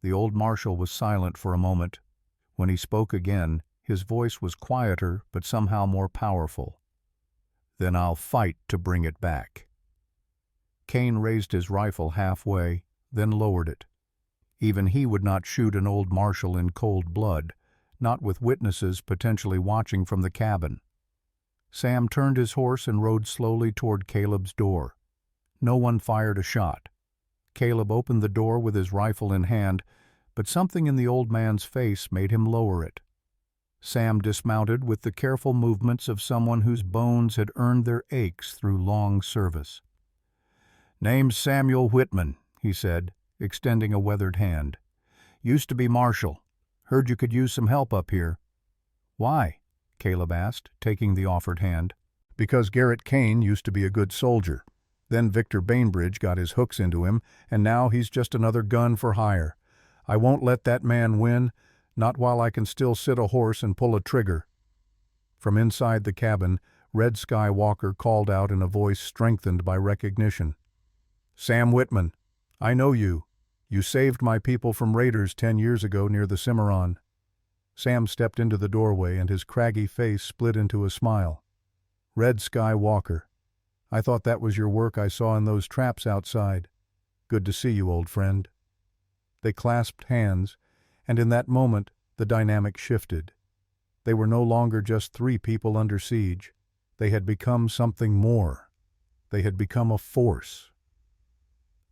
The old marshal was silent for a moment. When he spoke again, his voice was quieter but somehow more powerful. "Then I'll fight to bring it back." Kane raised his rifle halfway, then lowered it. Even he would not shoot an old marshal in cold blood, not with witnesses potentially watching from the cabin. Sam turned his horse and rode slowly toward Caleb's door. No one fired a shot. Caleb opened the door with his rifle in hand, but something in the old man's face made him lower it. Sam dismounted with the careful movements of someone whose bones had earned their aches through long service. "Name's Samuel Whitman," he said, extending a weathered hand. "Used to be marshal. Heard you could use some help up here." "Why?" Caleb asked, taking the offered hand. "Because Garrett Kane used to be a good soldier. Then Victor Bainbridge got his hooks into him, and now he's just another gun for hire. I won't let that man win, not while I can still sit a horse and pull a trigger." From inside the cabin, Red Sky Walker called out in a voice strengthened by recognition. "Sam Whitman, I know you. You saved my people from raiders 10 years ago near the Cimarron." Sam stepped into the doorway and his craggy face split into a smile. "Red Sky Walker. I thought that was your work I saw in those traps outside. Good to see you, old friend." They clasped hands, and in that moment the dynamic shifted. They were no longer just three people under siege. They had become something more. They had become a force.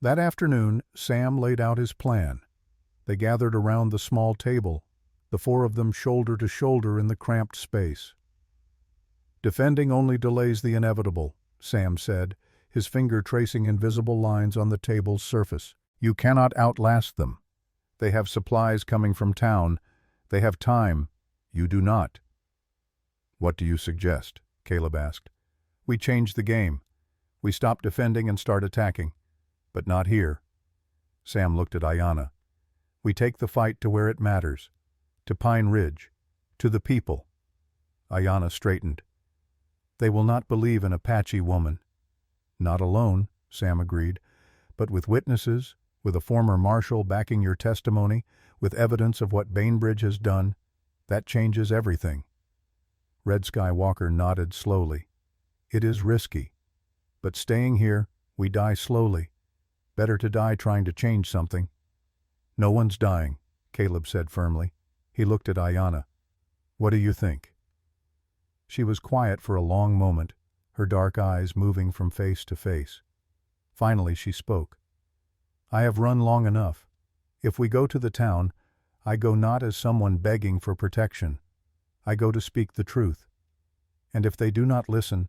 That afternoon, Sam laid out his plan. They gathered around the small table, the four of them shoulder to shoulder in the cramped space. "Defending only delays the inevitable," Sam said, his finger tracing invisible lines on the table's surface. "You cannot outlast them. They have supplies coming from town. They have time. You do not." "What do you suggest?" Caleb asked. "We change the game. We stop defending and start attacking. But not here." Sam looked at Ayanna. "We take the fight to where it matters. To Pine Ridge. To the people." Ayanna straightened. "They will not believe an Apache woman." "Not alone," Sam agreed, "but with witnesses, with a former marshal backing your testimony, with evidence of what Bainbridge has done, that changes everything." Red Sky Walker nodded slowly. "It is risky. But staying here, we die slowly. Better to die trying to change something." "No one's dying," Caleb said firmly. He looked at Ayanna. "What do you think?" She was quiet for a long moment, her dark eyes moving from face to face. Finally she spoke. "I have run long enough. If we go to the town, I go not as someone begging for protection. I go to speak the truth. And if they do not listen,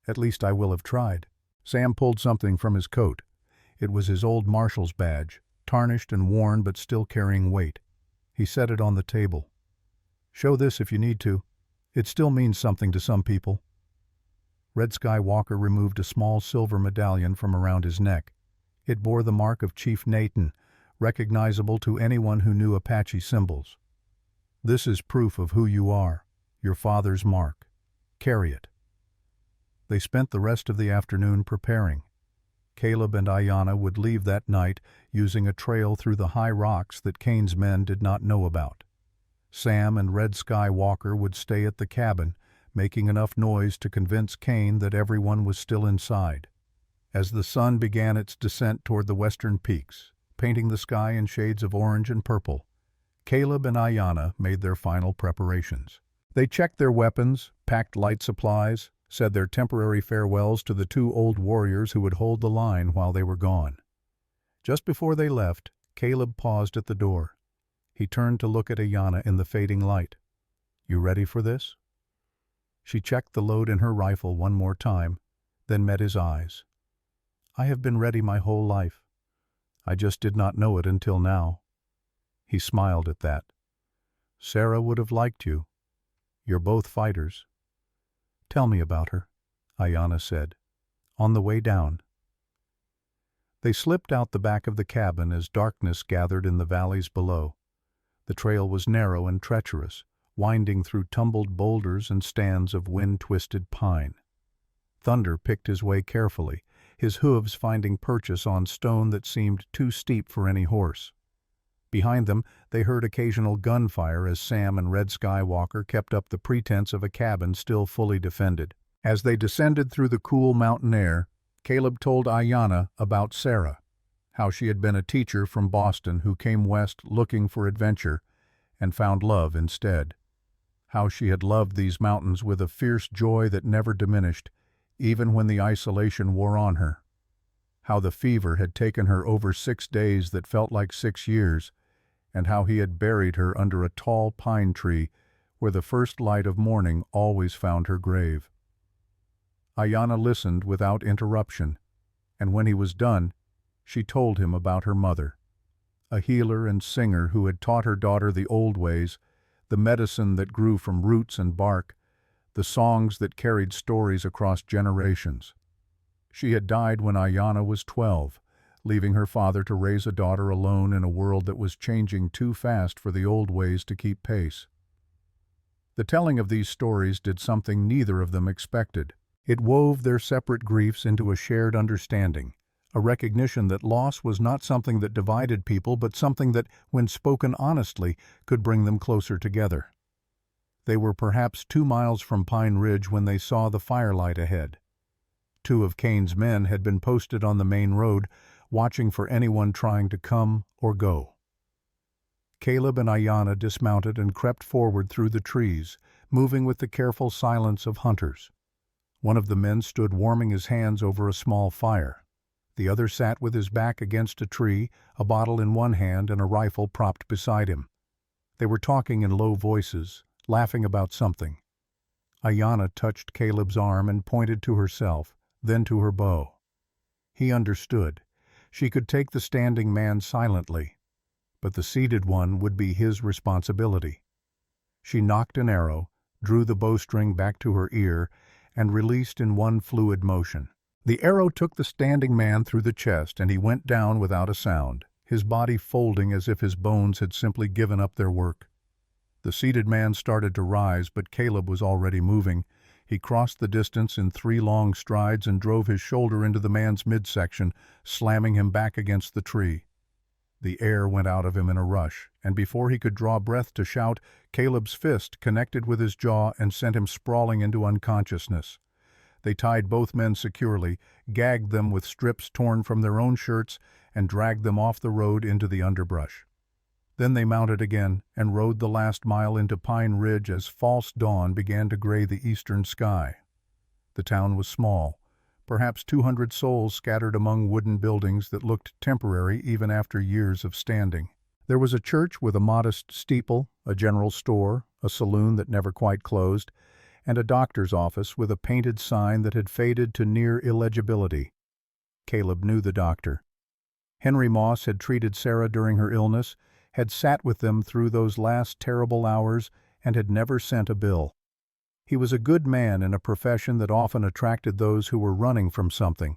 at least I will have tried." Sam pulled something from his coat. It was his old marshal's badge, tarnished and worn but still carrying weight. He set it on the table. "Show this if you need to. It still means something to some people." Red Sky Walker removed a small silver medallion from around his neck. It bore the mark of Chief Nathan, recognizable to anyone who knew Apache symbols. "This is proof of who you are, your father's mark. Carry it." They spent the rest of the afternoon preparing. Caleb and Ayanna would leave that night using a trail through the high rocks that Cain's men did not know about. Sam and Red Sky Walker would stay at the cabin, making enough noise to convince Cain that everyone was still inside. As the sun began its descent toward the western peaks, painting the sky in shades of orange and purple, Caleb and Ayanna made their final preparations. They checked their weapons, packed light supplies, said their temporary farewells to the two old warriors who would hold the line while they were gone. Just before they left, Caleb paused at the door. He turned to look at Ayanna in the fading light. "You ready for this?" She checked the load in her rifle one more time, then met his eyes. "I have been ready my whole life. I just did not know it until now." He smiled at that. "Sarah would have liked you. You're both fighters." "Tell me about her," Ayanna said. "On the way down." They slipped out the back of the cabin as darkness gathered in the valleys below. The trail was narrow and treacherous, winding through tumbled boulders and stands of wind-twisted pine. Thunder picked his way carefully, his hooves finding purchase on stone that seemed too steep for any horse. Behind them, they heard occasional gunfire as Sam and Red Sky Walker kept up the pretense of a cabin still fully defended. As they descended through the cool mountain air, Caleb told Ayanna about Sarah, how she had been a teacher from Boston who came west looking for adventure and found love instead. How she had loved these mountains with a fierce joy that never diminished, even when the isolation wore on her. How the fever had taken her over 6 days that felt like 6 years, and how he had buried her under a tall pine tree where the first light of morning always found her grave. Ayanna listened without interruption, and when he was done, she told him about her mother, a healer and singer who had taught her daughter the old ways, the medicine that grew from roots and bark, the songs that carried stories across generations. She had died when Ayanna was 12, leaving her father to raise a daughter alone in a world that was changing too fast for the old ways to keep pace. The telling of these stories did something neither of them expected. It wove their separate griefs into a shared understanding, a recognition that loss was not something that divided people, but something that, when spoken honestly, could bring them closer together. They were perhaps 2 miles from Pine Ridge when they saw the firelight ahead. 2 of Cain's men had been posted on the main road, watching for anyone trying to come or go. Caleb and Ayanna dismounted and crept forward through the trees, moving with the careful silence of hunters. One of the men stood warming his hands over a small fire. The other sat with his back against a tree, a bottle in one hand and a rifle propped beside him. They were talking in low voices, laughing about something. Ayanna touched Caleb's arm and pointed to herself, then to her bow. He understood. She could take the standing man silently, but the seated one would be his responsibility. She nocked an arrow, drew the bowstring back to her ear, and released in one fluid motion. The arrow took the standing man through the chest, and he went down without a sound, his body folding as if his bones had simply given up their work. The seated man started to rise, but Caleb was already moving. He crossed the distance in 3 long strides and drove his shoulder into the man's midsection, slamming him back against the tree. The air went out of him in a rush, and before he could draw breath to shout, Caleb's fist connected with his jaw and sent him sprawling into unconsciousness. They tied both men securely, gagged them with strips torn from their own shirts, and dragged them off the road into the underbrush. Then they mounted again and rode the last mile into Pine Ridge as false dawn began to gray the eastern sky. The town was small, perhaps 200 souls scattered among wooden buildings that looked temporary even after years of standing. There was a church with a modest steeple, a general store, a saloon that never quite closed, and a doctor's office with a painted sign that had faded to near illegibility. Caleb knew the doctor. Henry Moss had treated Sarah during her illness, had sat with them through those last terrible hours, and had never sent a bill. He was a good man in a profession that often attracted those who were running from something.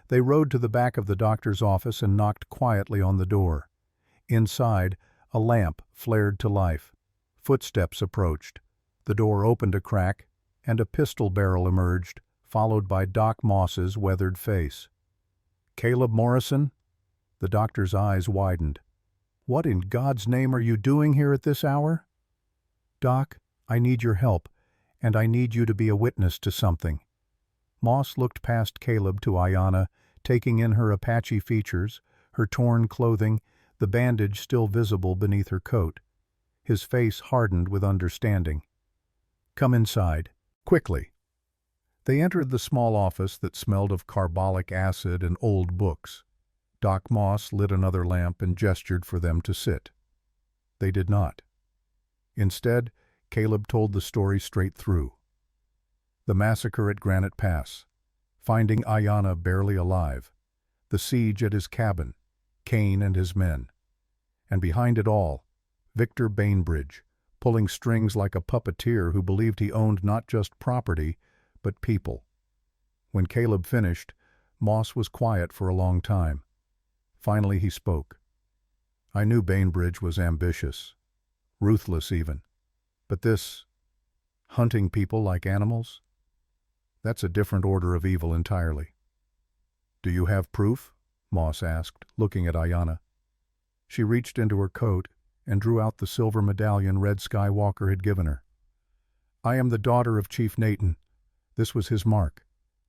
They rode to the back of the doctor's office and knocked quietly on the door. Inside, a lamp flared to life. Footsteps approached. The door opened a crack, and a pistol barrel emerged, followed by Doc Moss's weathered face. "Caleb Morrison?" The doctor's eyes widened. "What in God's name are you doing here at this hour?" "Doc, I need your help, and I need you to be a witness to something." Moss looked past Caleb to Ayanna, taking in her Apache features, her torn clothing, the bandage still visible beneath her coat. His face hardened with understanding. "Come inside, quickly." They entered the small office that smelled of carbolic acid and old books. Doc Moss lit another lamp and gestured for them to sit. They did not. Instead, Caleb told the story straight through. The massacre at Granite Pass, finding Ayanna barely alive, the siege at his cabin, Kane and his men, and behind it all, Victor Bainbridge, pulling strings like a puppeteer who believed he owned not just property, but people. When Caleb finished, Moss was quiet for a long time. Finally he spoke. "I knew Bainbridge was ambitious, ruthless even, but this, hunting people like animals, that's a different order of evil entirely." "Do you have proof?" Moss asked, looking at Ayanna. She reached into her coat and drew out the silver medallion Red Skywalker had given her. "I am the daughter of Chief Nathan. This was his mark.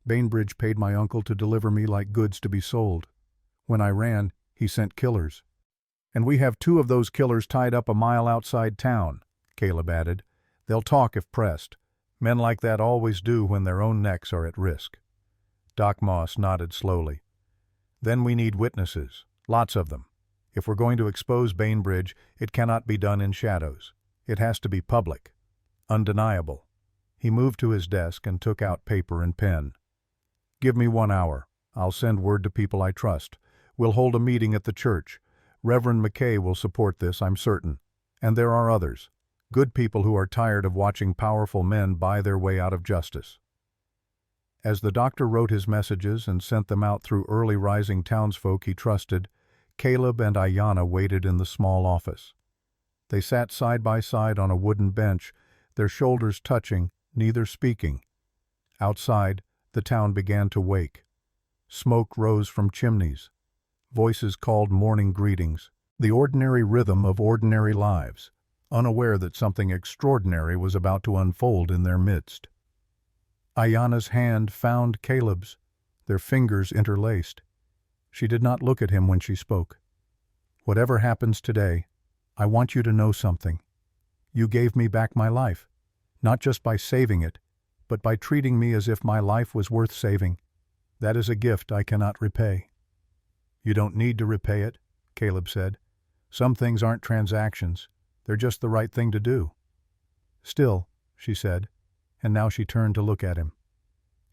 Bainbridge paid my uncle to deliver me like goods to be sold. When I ran, he sent killers. And we have 2 of those killers tied up a mile outside town," Caleb added. "They'll talk if pressed. Men like that always do when their own necks are at risk." Doc Moss nodded slowly. "Then we need witnesses, lots of them. If we're going to expose Bainbridge, it cannot be done in shadows. It has to be public, undeniable." He moved to his desk and took out paper and pen. "Give me 1 hour. I'll send word to people I trust. We'll hold a meeting at the church. Reverend McKay will support this, I'm certain. And there are others. Good people who are tired of watching powerful men buy their way out of justice." As the doctor wrote his messages and sent them out through early rising townsfolk he trusted, Caleb and Ayanna waited in the small office. They sat side by side on a wooden bench, their shoulders touching, neither speaking. Outside, the town began to wake. Smoke rose from chimneys. Voices called morning greetings, the ordinary rhythm of ordinary lives, unaware that something extraordinary was about to unfold in their midst. Ayanna's hand found Caleb's, their fingers interlaced. She did not look at him when she spoke. "Whatever happens today, I want you to know something. You gave me back my life, not just by saving it, but by treating me as if my life was worth saving. That is a gift I cannot repay." "You don't need to repay it," Caleb said. "Some things aren't transactions. They're just the right thing to do." "Still," she said, and now she turned to look at him.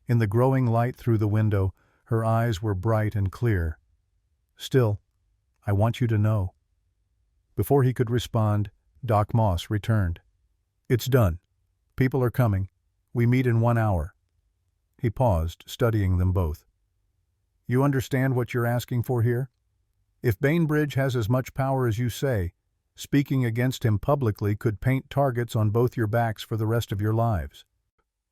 In the growing light through the window, her eyes were bright and clear. "Still, I want you to know." Before he could respond, Doc Moss returned. "It's done. People are coming. We meet in 1 hour." He paused, studying them both. "You understand what you're asking for here? If Bainbridge has as much power as you say, speaking against him publicly could paint targets on both your backs for the rest of your lives."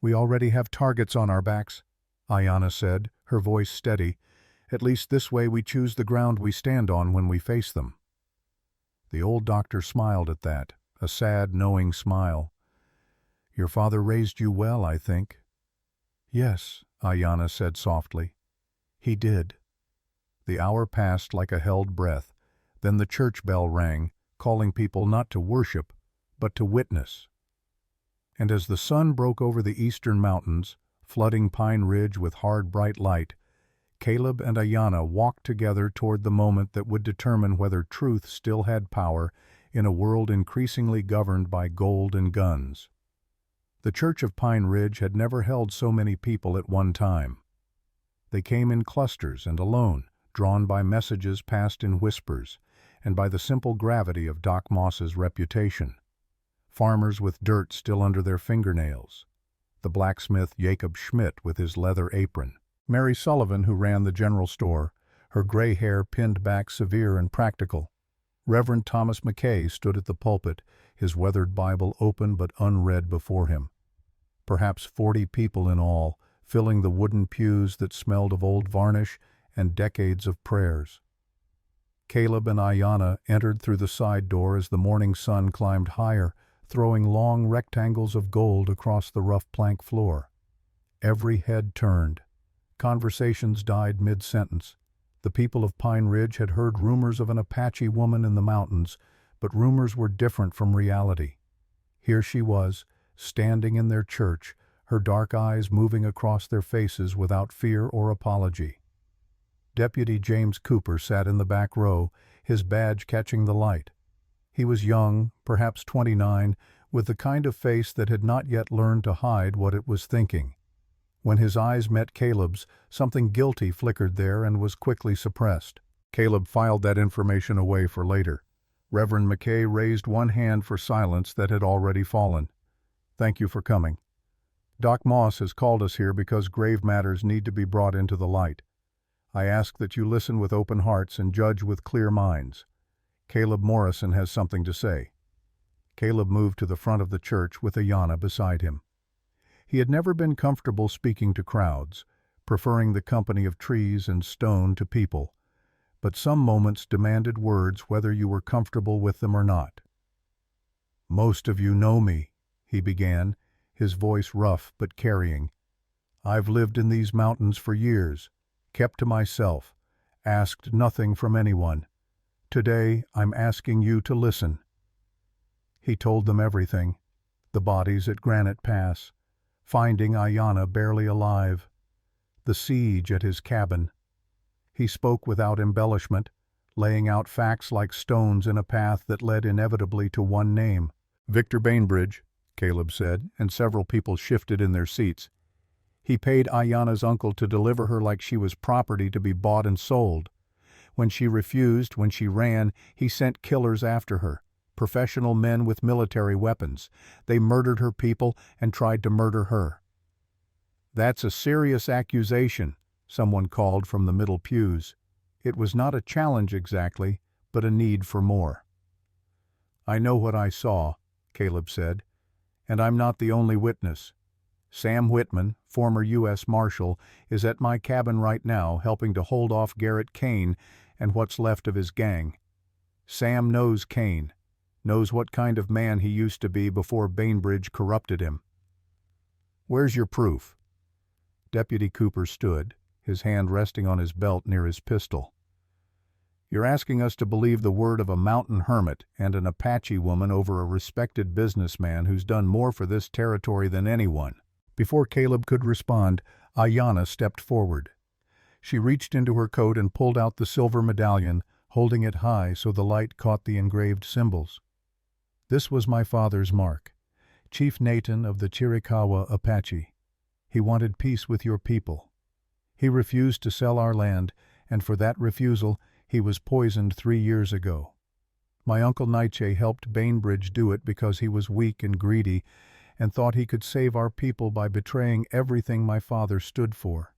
"We already have targets on our backs," Ayanna said, her voice steady. "At least this way we choose the ground we stand on when we face them." The old doctor smiled at that, a sad, knowing smile. "Your father raised you well, I think." "Yes," Ayanna said softly. "He did." The hour passed like a held breath. Then the church bell rang, calling people not to worship, but to witness. And as the sun broke over the eastern mountains, flooding Pine Ridge with hard, bright light, Caleb and Ayanna walked together toward the moment that would determine whether truth still had power in a world increasingly governed by gold and guns. The Church of Pine Ridge had never held so many people at one time. They came in clusters and alone, drawn by messages passed in whispers, and by the simple gravity of Doc Moss's reputation. Farmers with dirt still under their fingernails, the blacksmith Jacob Schmidt with his leather apron, Mary Sullivan who ran the general store, her gray hair pinned back severe and practical. Reverend Thomas McKay stood at the pulpit, his weathered Bible open but unread before him. perhaps 40 people in all, filling the wooden pews that smelled of old varnish and decades of prayers. Caleb and Ayanna entered through the side door as the morning sun climbed higher, throwing long rectangles of gold across the rough plank floor. Every head turned. Conversations died mid-sentence. The people of Pine Ridge had heard rumors of an Apache woman in the mountains, but rumors were different from reality. Here she was, standing in their church, her dark eyes moving across their faces without fear or apology. Deputy James Cooper sat in the back row, his badge catching the light. He was young, perhaps 29, with the kind of face that had not yet learned to hide what it was thinking. When his eyes met Caleb's, something guilty flickered there and was quickly suppressed. Caleb filed that information away for later. Reverend McKay raised one hand for silence that had already fallen. "Thank you for coming. Doc Moss has called us here because grave matters need to be brought into the light. I ask that you listen with open hearts and judge with clear minds. Caleb Morrison has something to say." Caleb moved to the front of the church with Ayanna beside him. He had never been comfortable speaking to crowds, preferring the company of trees and stone to people, but some moments demanded words whether you were comfortable with them or not. "Most of you know me," he began, his voice rough but carrying. "I've lived in these mountains for years, kept to myself, asked nothing from anyone. Today I'm asking you to listen." He told them everything: the bodies at Granite Pass, finding Ayanna barely alive, the siege at his cabin. He spoke without embellishment, laying out facts like stones in a path that led inevitably to one name. "Victor Bainbridge," Caleb said, and several people shifted in their seats. "He paid Ayanna's uncle to deliver her like she was property to be bought and sold. When she refused, when she ran, he sent killers after her, professional men with military weapons. They murdered her people and tried to murder her." "That's a serious accusation," someone called from the middle pews. It was not a challenge exactly, but a need for more. "I know what I saw," Caleb said, "and I'm not the only witness. Sam Whitman, former U.S. Marshal, is at my cabin right now helping to hold off Garrett Kane and what's left of his gang. Sam knows Kane, knows what kind of man he used to be before Bainbridge corrupted him." "Where's your proof?" Deputy Cooper stood, his hand resting on his belt near his pistol. "You're asking us to believe the word of a mountain hermit and an Apache woman over a respected businessman who's done more for this territory than anyone." Before Caleb could respond, Ayanna stepped forward. She reached into her coat and pulled out the silver medallion, holding it high so the light caught the engraved symbols. "This was my father's mark, Chief Nathan of the Chiricahua Apache. He wanted peace with your people. He refused to sell our land, and for that refusal, he was poisoned 3 years ago. My uncle Nietzsche helped Bainbridge do it because he was weak and greedy and thought he could save our people by betraying everything my father stood for."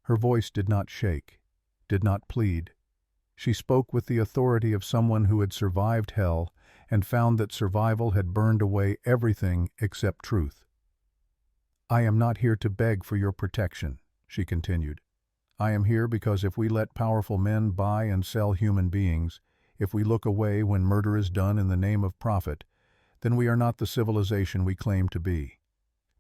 Her voice did not shake, did not plead. She spoke with the authority of someone who had survived hell and found that survival had burned away everything except truth. "I am not here to beg for your protection," she continued. "I am here because if we let powerful men buy and sell human beings, if we look away when murder is done in the name of profit, then we are not the civilization we claim to be.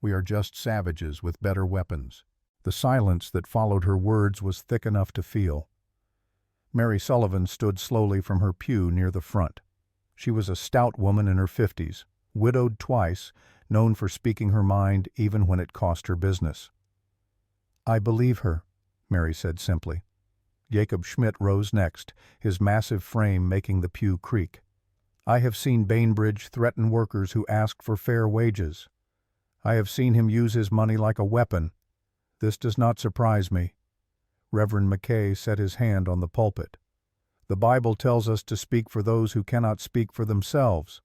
We are just savages with better weapons." The silence that followed her words was thick enough to feel. Mary Sullivan stood slowly from her pew near the front. She was a stout woman in her 50s, widowed twice, known for speaking her mind even when it cost her business. "I believe her," Mary said simply. Jacob Schmidt rose next, his massive frame making the pew creak. "I have seen Bainbridge threaten workers who ask for fair wages. I have seen him use his money like a weapon. This does not surprise me." Reverend McKay set his hand on the pulpit. "The Bible tells us to speak for those who cannot speak for themselves,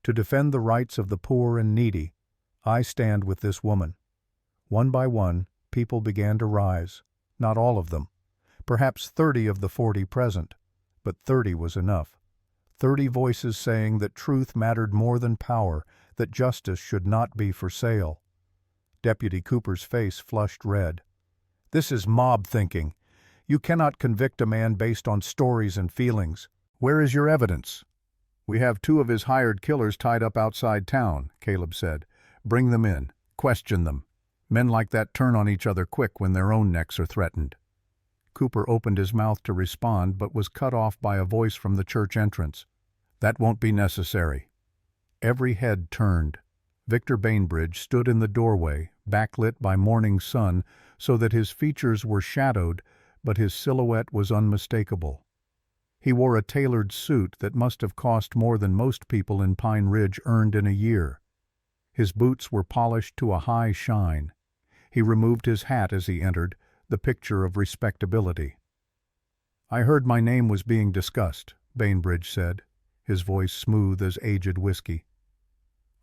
to defend the rights of the poor and needy. I stand with this woman." One by one, people began to rise. Not all of them. Perhaps 30 of the 40 present, but 30 was enough. 30 voices saying that truth mattered more than power, that justice should not be for sale. Deputy Cooper's face flushed red. "This is mob thinking. You cannot convict a man based on stories and feelings. Where is your evidence?" "We have 2 of his hired killers tied up outside town," Caleb said. "Bring them in. Question them. Men like that turn on each other quick when their own necks are threatened." Cooper opened his mouth to respond but was cut off by a voice from the church entrance. "That won't be necessary." Every head turned. Victor Bainbridge stood in the doorway, backlit by morning sun, so that his features were shadowed, but his silhouette was unmistakable. He wore a tailored suit that must have cost more than most people in Pine Ridge earned in a year. His boots were polished to a high shine. He removed his hat as he entered, the picture of respectability. "I heard my name was being discussed," Bainbridge said, his voice smooth as aged whiskey.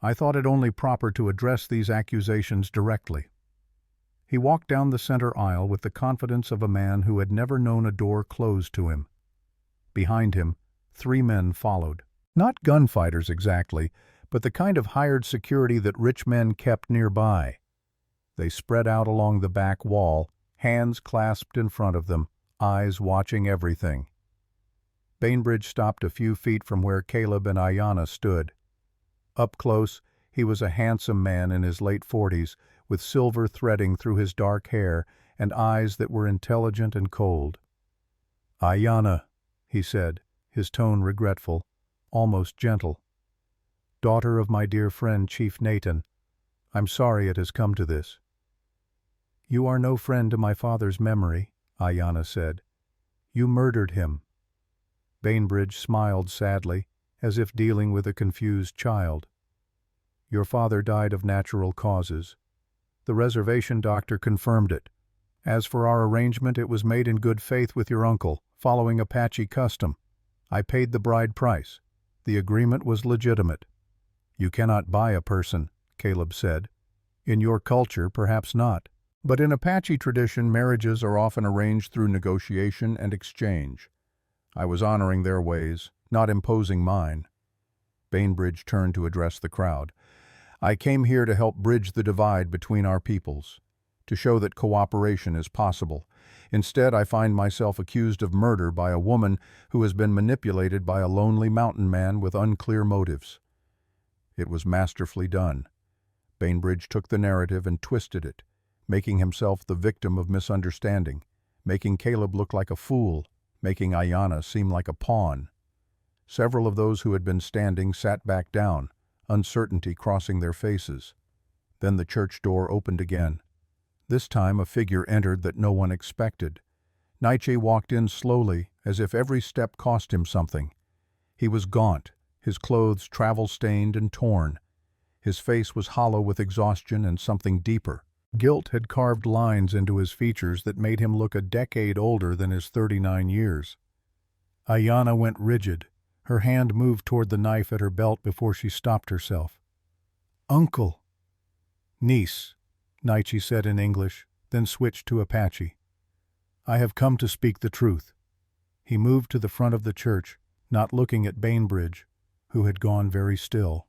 "I thought it only proper to address these accusations directly." He walked down the center aisle with the confidence of a man who had never known a door closed to him. Behind him, 3 men followed. Not gunfighters exactly, but the kind of hired security that rich men kept nearby. They spread out along the back wall, hands clasped in front of them, eyes watching everything. Bainbridge stopped a few feet from where Caleb and Ayanna stood. Up close, he was a handsome man in his late 40s, with silver threading through his dark hair and eyes that were intelligent and cold. "Ayanna," he said, his tone regretful, almost gentle. "Daughter of my dear friend Chief Nathan, I'm sorry it has come to this." "You are no friend to my father's memory," Ayanna said. "You murdered him." Bainbridge smiled sadly, as if dealing with a confused child. "Your father died of natural causes. The reservation doctor confirmed it. As for our arrangement, it was made in good faith with your uncle, following Apache custom. I paid the bride price. The agreement was legitimate." "You cannot buy a person," Caleb said. "In your culture, perhaps not. But in Apache tradition, marriages are often arranged through negotiation and exchange. I was honoring their ways, not imposing mine." Bainbridge turned to address the crowd. "I came here to help bridge the divide between our peoples, to show that cooperation is possible. Instead, I find myself accused of murder by a woman who has been manipulated by a lonely mountain man with unclear motives." It was masterfully done. Bainbridge took the narrative and twisted it, making himself the victim of misunderstanding, making Caleb look like a fool, making Ayanna seem like a pawn. Several of those who had been standing sat back down, uncertainty crossing their faces. Then the church door opened again. This time a figure entered that no one expected. Nietzsche walked in slowly, as if every step cost him something. He was gaunt, his clothes travel-stained and torn. His face was hollow with exhaustion and something deeper. Guilt had carved lines into his features that made him look a decade older than his 39 years. Ayanna went rigid. Her hand moved toward the knife at her belt before she stopped herself. "Uncle." "Niece," Nietzsche said in English, then switched to Apache. "I have come to speak the truth." He moved to the front of the church, not looking at Bainbridge, who had gone very still.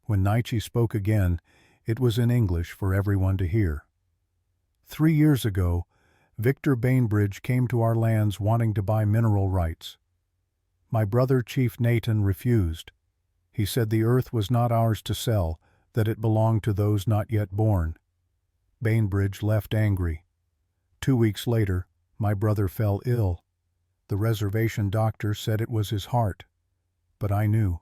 When Nietzsche spoke again, it was in English for everyone to hear. 3 years ago, Victor Bainbridge came to our lands wanting to buy mineral rights. My brother Chief Nathan refused. He said the earth was not ours to sell, that it belonged to those not yet born. Bainbridge left angry. 2 weeks later, my brother fell ill. The reservation doctor said it was his heart. But I knew.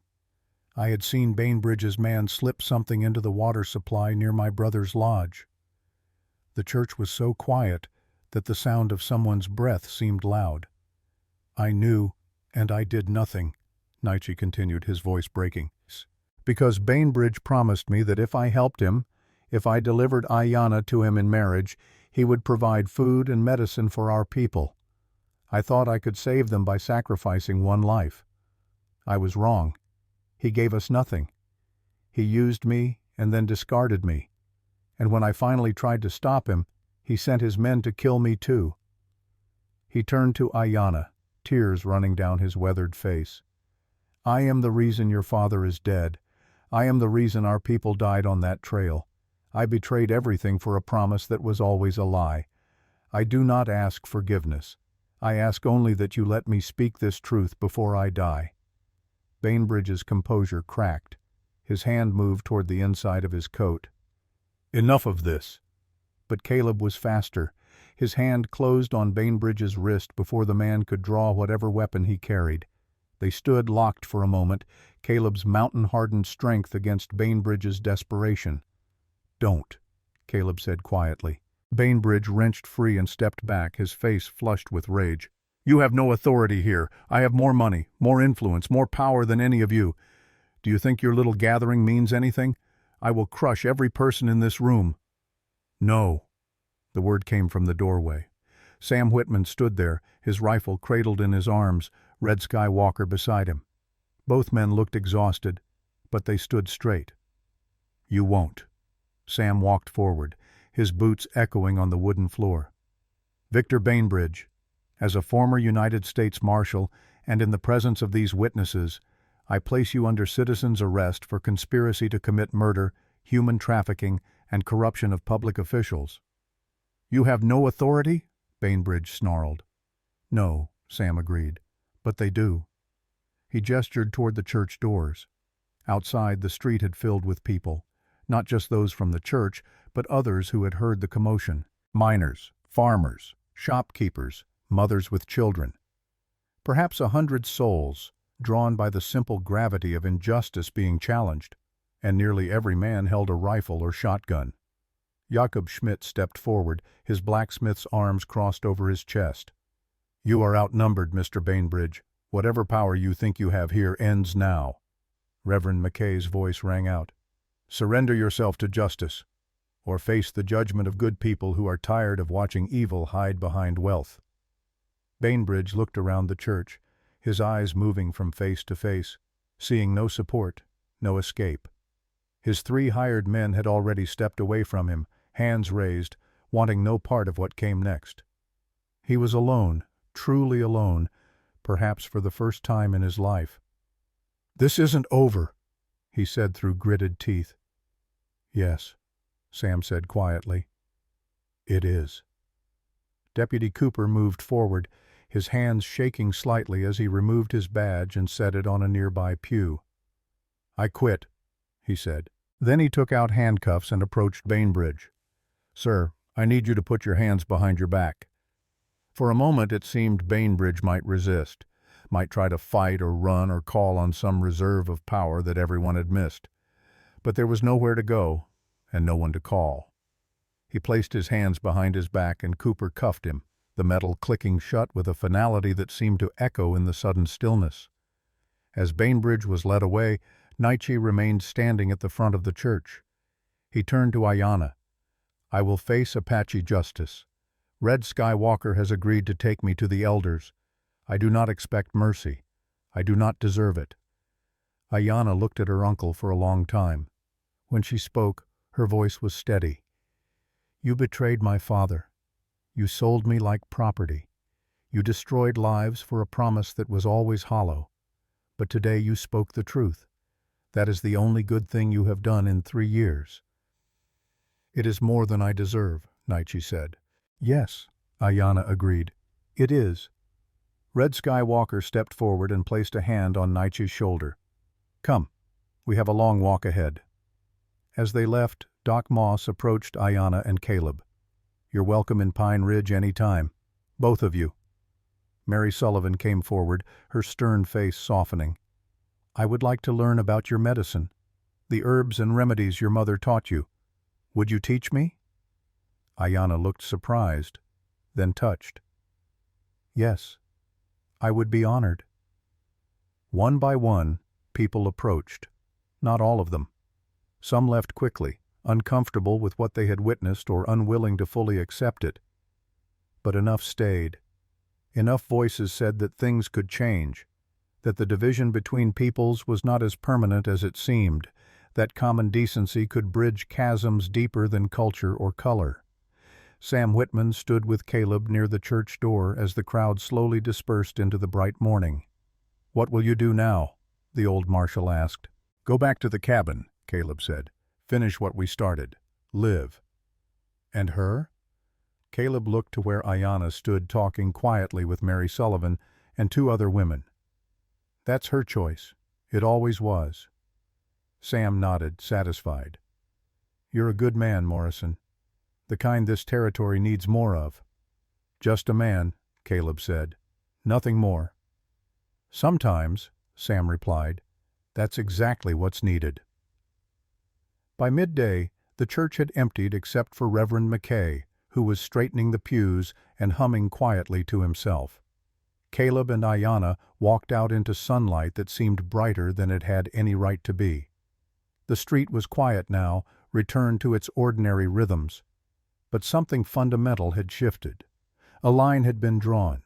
I had seen Bainbridge's man slip something into the water supply near my brother's lodge. The church was so quiet that the sound of someone's breath seemed loud. I knew, and I did nothing, Nietzsche continued, his voice breaking, because Bainbridge promised me that if I helped him, if I delivered Ayanna to him in marriage, he would provide food and medicine for our people. I thought I could save them by sacrificing one life. I was wrong. He gave us nothing. He used me and then discarded me. And when I finally tried to stop him, he sent his men to kill me too. He turned to Ayanna, tears running down his weathered face. I am the reason your father is dead. I am the reason our people died on that trail. I betrayed everything for a promise that was always a lie. I do not ask forgiveness. I ask only that you let me speak this truth before I die." Bainbridge's composure cracked. His hand moved toward the inside of his coat. "Enough of this." But Caleb was faster. His hand closed on Bainbridge's wrist before the man could draw whatever weapon he carried. They stood locked for a moment, Caleb's mountain-hardened strength against Bainbridge's desperation. "Don't," Caleb said quietly. Bainbridge wrenched free and stepped back, his face flushed with rage. "You have no authority here. I have more money, more influence, more power than any of you. Do you think your little gathering means anything? I will crush every person in this room." "No." The word came from the doorway. Sam Whitman stood there, his rifle cradled in his arms, Red Skywalker beside him. Both men looked exhausted, but they stood straight. "You won't." Sam walked forward, his boots echoing on the wooden floor. "Victor Bainbridge, as a former United States Marshal and in the presence of these witnesses, I place you under citizen's arrest for conspiracy to commit murder, human trafficking, and corruption of public officials." "You have no authority?" Bainbridge snarled. "No," Sam agreed, "but they do." He gestured toward the church doors. Outside, the street had filled with people, not just those from the church, but others who had heard the commotion. Miners, farmers, shopkeepers, mothers with children. Perhaps 100 souls, drawn by the simple gravity of injustice being challenged, and nearly every man held a rifle or shotgun. Jakob Schmidt stepped forward, his blacksmith's arms crossed over his chest. "You are outnumbered, Mr. Bainbridge. Whatever power you think you have here ends now." Reverend McKay's voice rang out. "Surrender yourself to justice, or face the judgment of good people who are tired of watching evil hide behind wealth." Bainbridge looked around the church, his eyes moving from face to face, seeing no support, no escape. His 3 hired men had already stepped away from him, hands raised, wanting no part of what came next. He was alone, truly alone, perhaps for the first time in his life. "This isn't over," he said through gritted teeth. "Yes," Sam said quietly. "It is." Deputy Cooper moved forward, his hands shaking slightly as he removed his badge and set it on a nearby pew. "I quit," he said. Then he took out handcuffs and approached Bainbridge. "Sir, I need you to put your hands behind your back." For a moment it seemed Bainbridge might resist, might try to fight or run or call on some reserve of power that everyone had missed. But there was nowhere to go, and no one to call. He placed his hands behind his back and Cooper cuffed him, the metal clicking shut with a finality that seemed to echo in the sudden stillness. As Bainbridge was led away, Nietzsche remained standing at the front of the church. He turned to Ayanna. "I will face Apache justice. Red Skywalker has agreed to take me to the elders. I do not expect mercy. I do not deserve it." Ayanna looked at her uncle for a long time. When she spoke, her voice was steady. "You betrayed my father. You sold me like property. You destroyed lives for a promise that was always hollow. But today you spoke the truth. That is the only good thing you have done in 3 years." "It is more than I deserve," Nietzsche said. "Yes," Ayanna agreed. "It is." Red Skywalker stepped forward and placed a hand on Nietzsche's shoulder. "Come, we have a long walk ahead." As they left, Doc Moss approached Ayanna and Caleb. "You're welcome in Pine Ridge any time. Both of you." Mary Sullivan came forward, her stern face softening. "I would like to learn about your medicine, the herbs and remedies your mother taught you. Would you teach me?" Ayanna looked surprised, then touched. "Yes, I would be honored." One by one, people approached. Not all of them. Some left quickly, uncomfortable with what they had witnessed or unwilling to fully accept it. But enough stayed. Enough voices said that things could change, that the division between peoples was not as permanent as it seemed, that common decency could bridge chasms deeper than culture or color. Sam Whitman stood with Caleb near the church door as the crowd slowly dispersed into the bright morning. "What will you do now?" the old marshal asked. "Go back to the cabin," Caleb said. "Finish what we started. Live. And her? Caleb looked to where Ayanna stood talking quietly with Mary Sullivan and two other women. That's her choice. It always was. Sam nodded, satisfied. You're a good man, Morrison. The kind this territory needs more of. Just a man, Caleb said. Nothing more. Sometimes, Sam replied, that's exactly what's needed. By midday, the church had emptied except for Reverend McKay, who was straightening the pews and humming quietly to himself. Caleb and Ayanna walked out into sunlight that seemed brighter than it had any right to be. The street was quiet now, returned to its ordinary rhythms. But something fundamental had shifted. A line had been drawn.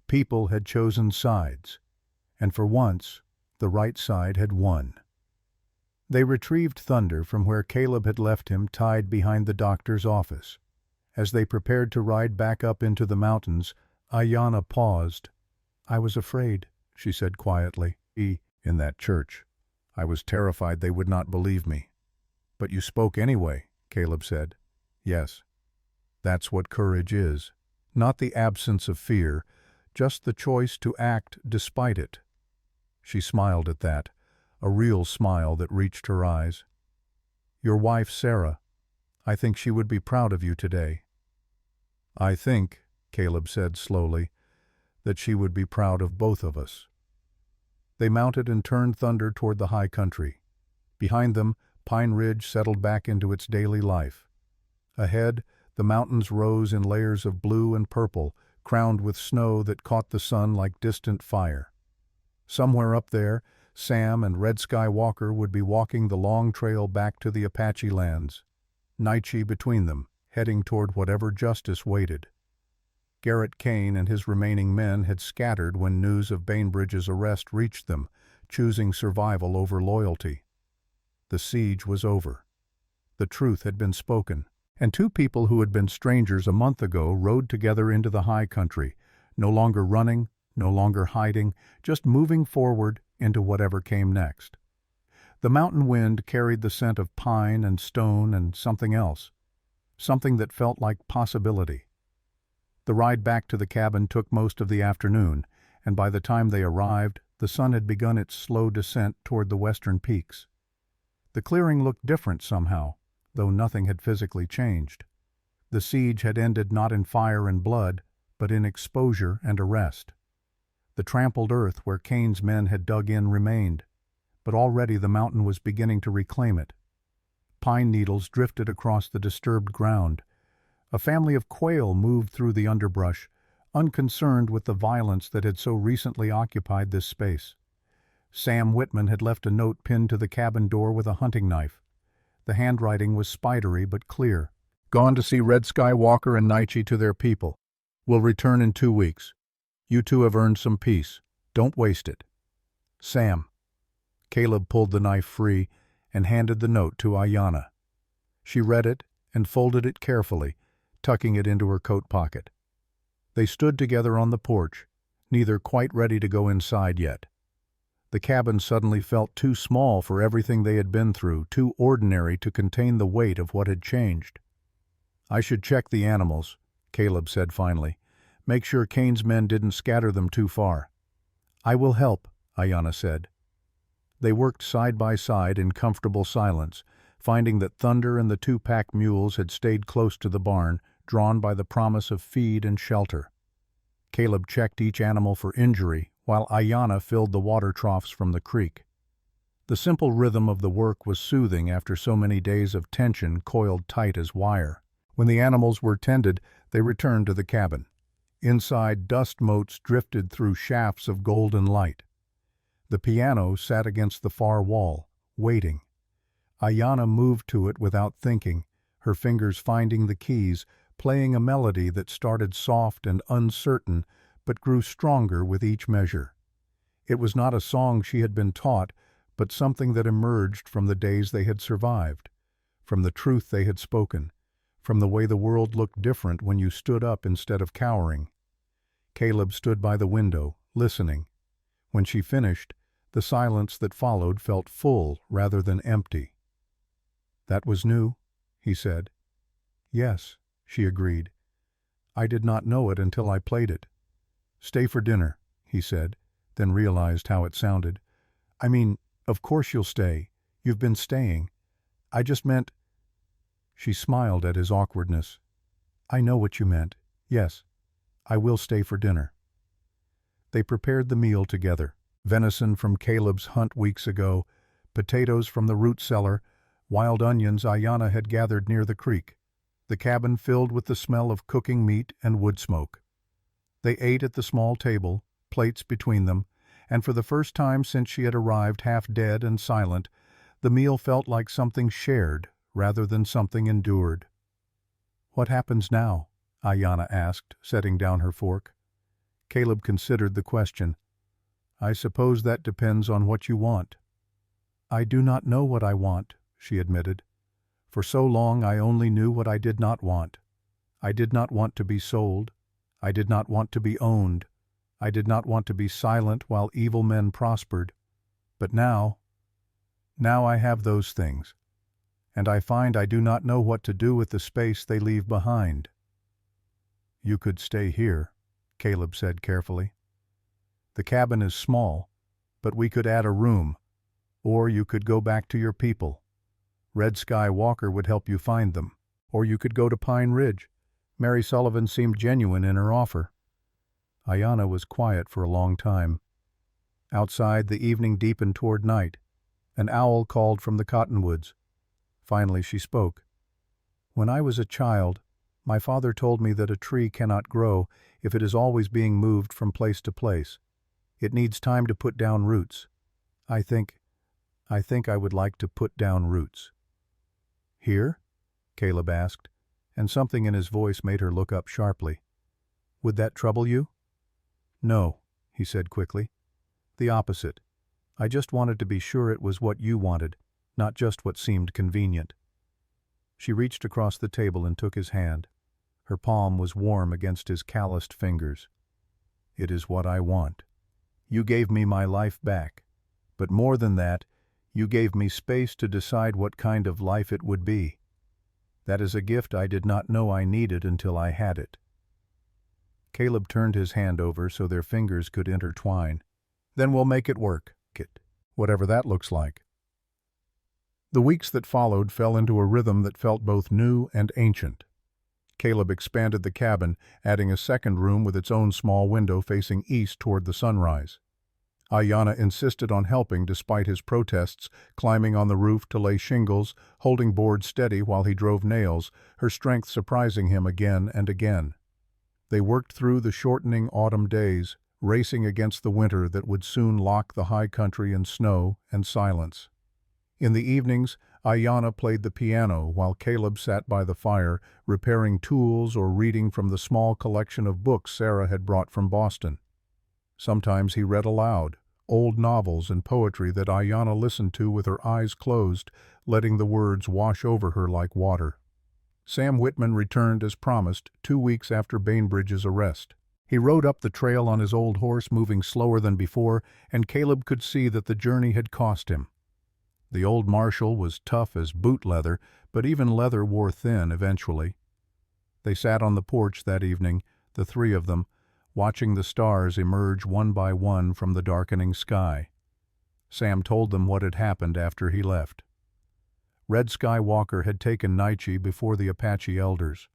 People had chosen sides. And for once, the right side had won. They retrieved Thunder from where Caleb had left him tied behind the doctor's office. As they prepared to ride back up into the mountains, Ayanna paused. I was afraid, she said quietly. In that church. I was terrified they would not believe me. But you spoke anyway, Caleb said. Yes. That's what courage is. Not the absence of fear, just the choice to act despite it. She smiled at that, a real smile that reached her eyes. Your wife, Sarah, I think she would be proud of you today. I think, Caleb said slowly, that she would be proud of both of us. They mounted and turned Thunder toward the high country. Behind them, Pine Ridge settled back into its daily life. Ahead, the mountains rose in layers of blue and purple, crowned with snow that caught the sun like distant fire. Somewhere up there, Sam and Red Sky Walker would be walking the long trail back to the Apache lands, Naiche between them, heading toward whatever justice waited. Garrett Kane and his remaining men had scattered when news of Bainbridge's arrest reached them, choosing survival over loyalty. The siege was over. The truth had been spoken, and two people who had been strangers a month ago rode together into the high country, no longer running, no longer hiding, just moving forward into whatever came next. The mountain wind carried the scent of pine and stone and something else, something that felt like possibility. The ride back to the cabin took most of the afternoon, and by the time they arrived, the sun had begun its slow descent toward the western peaks. The clearing looked different somehow, though nothing had physically changed. The siege had ended not in fire and blood, but in exposure and arrest. The trampled earth where Kane's men had dug in remained, but already the mountain was beginning to reclaim it. Pine needles drifted across the disturbed ground. A family of quail moved through the underbrush, unconcerned with the violence that had so recently occupied this space. Sam Whitman had left a note pinned to the cabin door with a hunting knife. The handwriting was spidery but clear. Gone to see Red Sky Walker and Naiche to their people. Will return in 2 weeks. You two have earned some peace. Don't waste it. Sam. Caleb pulled the knife free and handed the note to Ayanna. She read it and folded it carefully, tucking it into her coat pocket. They stood together on the porch, neither quite ready to go inside yet. The cabin suddenly felt too small for everything they had been through, too ordinary to contain the weight of what had changed. I should check the animals, Caleb said finally. Make sure Kane's men didn't scatter them too far. I will help, Ayanna said. They worked side by side in comfortable silence, finding that Thunder and the 2 pack mules had stayed close to the barn, drawn by the promise of feed and shelter. Caleb checked each animal for injury, while Ayanna filled the water troughs from the creek. The simple rhythm of the work was soothing after so many days of tension coiled tight as wire. When the animals were tended, they returned to the cabin. Inside, dust motes drifted through shafts of golden light. The piano sat against the far wall, waiting. Ayanna moved to it without thinking, her fingers finding the keys, playing a melody that started soft and uncertain, but grew stronger with each measure. It was not a song she had been taught, but something that emerged from the days they had survived, from the truth they had spoken, from the way the world looked different when you stood up instead of cowering. Caleb stood by the window, listening. When she finished, the silence that followed felt full rather than empty. That was new, he said. Yes, she agreed. I did not know it until I played it. Stay for dinner, he said, then realized how it sounded. I mean, of course you'll stay. You've been staying. I just meant. She smiled at his awkwardness. I know what you meant. Yes, I will stay for dinner. They prepared the meal together. Venison from Caleb's hunt weeks ago, potatoes from the root cellar, wild onions Ayanna had gathered near the creek. The cabin filled with the smell of cooking meat and wood smoke. They ate at the small table, plates between them, and for the first time since she had arrived half dead and silent, the meal felt like something shared rather than something endured. What happens now? Ayanna asked, setting down her fork. Caleb considered the question. I suppose that depends on what you want. I do not know what I want, she admitted. For so long I only knew what I did not want. I did not want to be sold. I did not want to be owned. I did not want to be silent while evil men prospered. But now I have those things, and I find I do not know what to do with the space they leave behind. You could stay here, Caleb said carefully. The cabin is small, but we could add a room, or you could go back to your people. Red Sky Walker would help you find them, or you could go to Pine Ridge. Mary Sullivan seemed genuine in her offer. Ayanna was quiet for a long time. Outside, the evening deepened toward night. An owl called from the cottonwoods. Finally she spoke. When I was a child, my father told me that a tree cannot grow if it is always being moved from place to place. It needs time to put down roots. I think I would like to put down roots. Here? Caleb asked, and something in his voice made her look up sharply. Would that trouble you? No, he said quickly. The opposite. I just wanted to be sure it was what you wanted, not just what seemed convenient. She reached across the table and took his hand. Her palm was warm against his calloused fingers. It is what I want. You gave me my life back. But more than that, you gave me space to decide what kind of life it would be. That is a gift I did not know I needed until I had it. Caleb turned his hand over so their fingers could intertwine. Then we'll make it work, Kit, whatever that looks like. The weeks that followed fell into a rhythm that felt both new and ancient. Caleb expanded the cabin, adding a second room with its own small window facing east toward the sunrise. Ayanna insisted on helping despite his protests, climbing on the roof to lay shingles, holding boards steady while he drove nails, her strength surprising him again and again. They worked through the shortening autumn days, racing against the winter that would soon lock the high country in snow and silence. In the evenings, Ayanna played the piano while Caleb sat by the fire, repairing tools or reading from the small collection of books Sarah had brought from Boston. Sometimes he read aloud, old novels and poetry that Ayanna listened to with her eyes closed, letting the words wash over her like water. Sam Whitman returned as promised 2 weeks after Bainbridge's arrest. He rode up the trail on his old horse, moving slower than before, and Caleb could see that the journey had cost him. The old marshal was tough as boot leather, but even leather wore thin eventually. They sat on the porch that evening, the three of them, watching the stars emerge one by one from the darkening sky. Sam told them what had happened after he left. Red Sky Walker had taken Naiche before the Apache elders.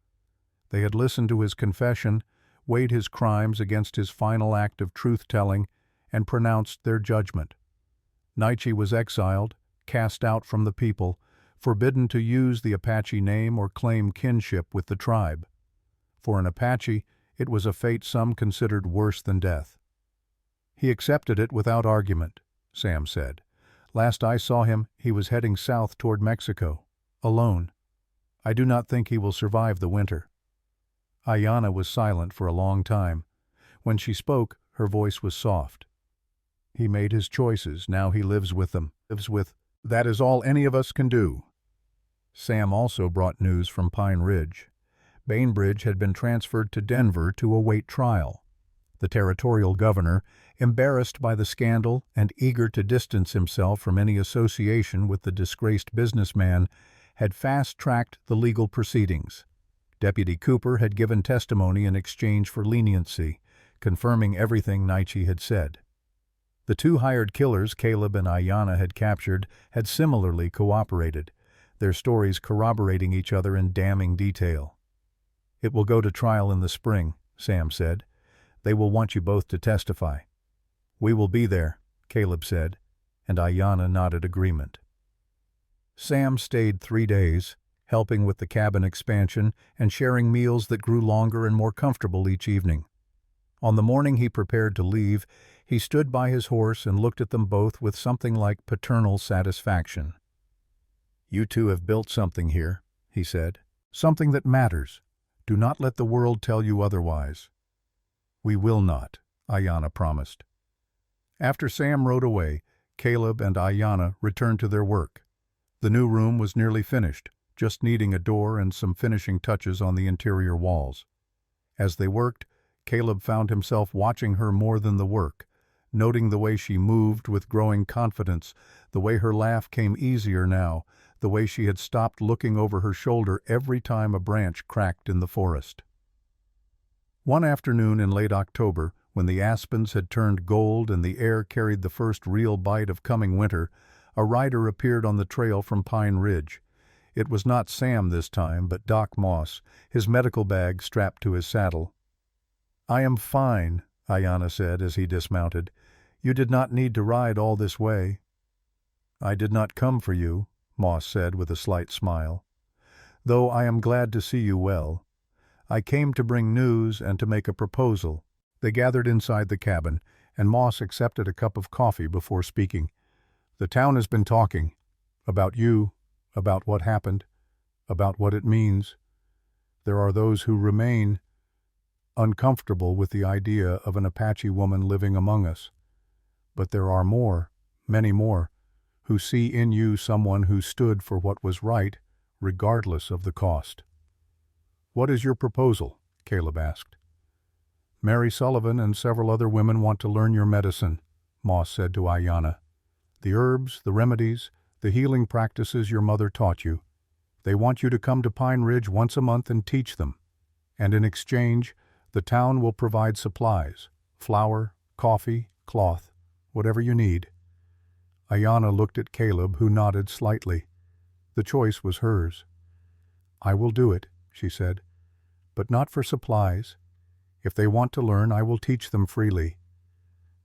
They had listened to his confession, weighed his crimes against his final act of truth-telling, and pronounced their judgment. Naiche was exiled, cast out from the people, forbidden to use the Apache name or claim kinship with the tribe. For an Apache, it was a fate some considered worse than death. He accepted it without argument, Sam said. Last I saw him, he was heading south toward Mexico, alone. I do not think he will survive the winter. Ayanna was silent for a long time. When she spoke, her voice was soft. He made his choices, now he lives with them. That is all any of us can do. Sam also brought news from Pine Ridge. Bainbridge had been transferred to Denver to await trial. The territorial governor, embarrassed by the scandal and eager to distance himself from any association with the disgraced businessman, had fast-tracked the legal proceedings. Deputy Cooper had given testimony in exchange for leniency, confirming everything Naichi had said. The two hired killers Caleb and Ayanna had captured had similarly cooperated, their stories corroborating each other in damning detail. "It will go to trial in the spring," Sam said. "They will want you both to testify." "We will be there," Caleb said, and Ayanna nodded agreement. Sam stayed 3 days, helping with the cabin expansion and sharing meals that grew longer and more comfortable each evening. On the morning he prepared to leave, he stood by his horse and looked at them both with something like paternal satisfaction. "You two have built something here," he said. "Something that matters. Do not let the world tell you otherwise." "We will not," Ayanna promised. After Sam rode away, Caleb and Ayanna returned to their work. The new room was nearly finished, just needing a door and some finishing touches on the interior walls. As they worked, Caleb found himself watching her more than the work, noting the way she moved with growing confidence, the way her laugh came easier now, the way she had stopped looking over her shoulder every time a branch cracked in the forest. One afternoon in late October, when the aspens had turned gold and the air carried the first real bite of coming winter, a rider appeared on the trail from Pine Ridge. It was not Sam this time, but Doc Moss, his medical bag strapped to his saddle. "I am fine," Ayanna said as he dismounted. "You did not need to ride all this way." "I did not come for you," Moss said with a slight smile. "Though I am glad to see you well. I came to bring news and to make a proposal." They gathered inside the cabin, and Moss accepted a cup of coffee before speaking. "The town has been talking. About you, about what happened, about what it means. There are those who remain uncomfortable with the idea of an Apache woman living among us. But there are more, many more, who see in you someone who stood for what was right, regardless of the cost." "What is your proposal?" Caleb asked. "Mary Sullivan and several other women want to learn your medicine," Moss said to Ayanna. "The herbs, the remedies, the healing practices your mother taught you. They want you to come to Pine Ridge once a month and teach them. And in exchange, the town will provide supplies, flour, coffee, cloth, whatever you need." Ayanna looked at Caleb, who nodded slightly. The choice was hers. "I will do it," she said, "but not for supplies. If they want to learn, I will teach them freely.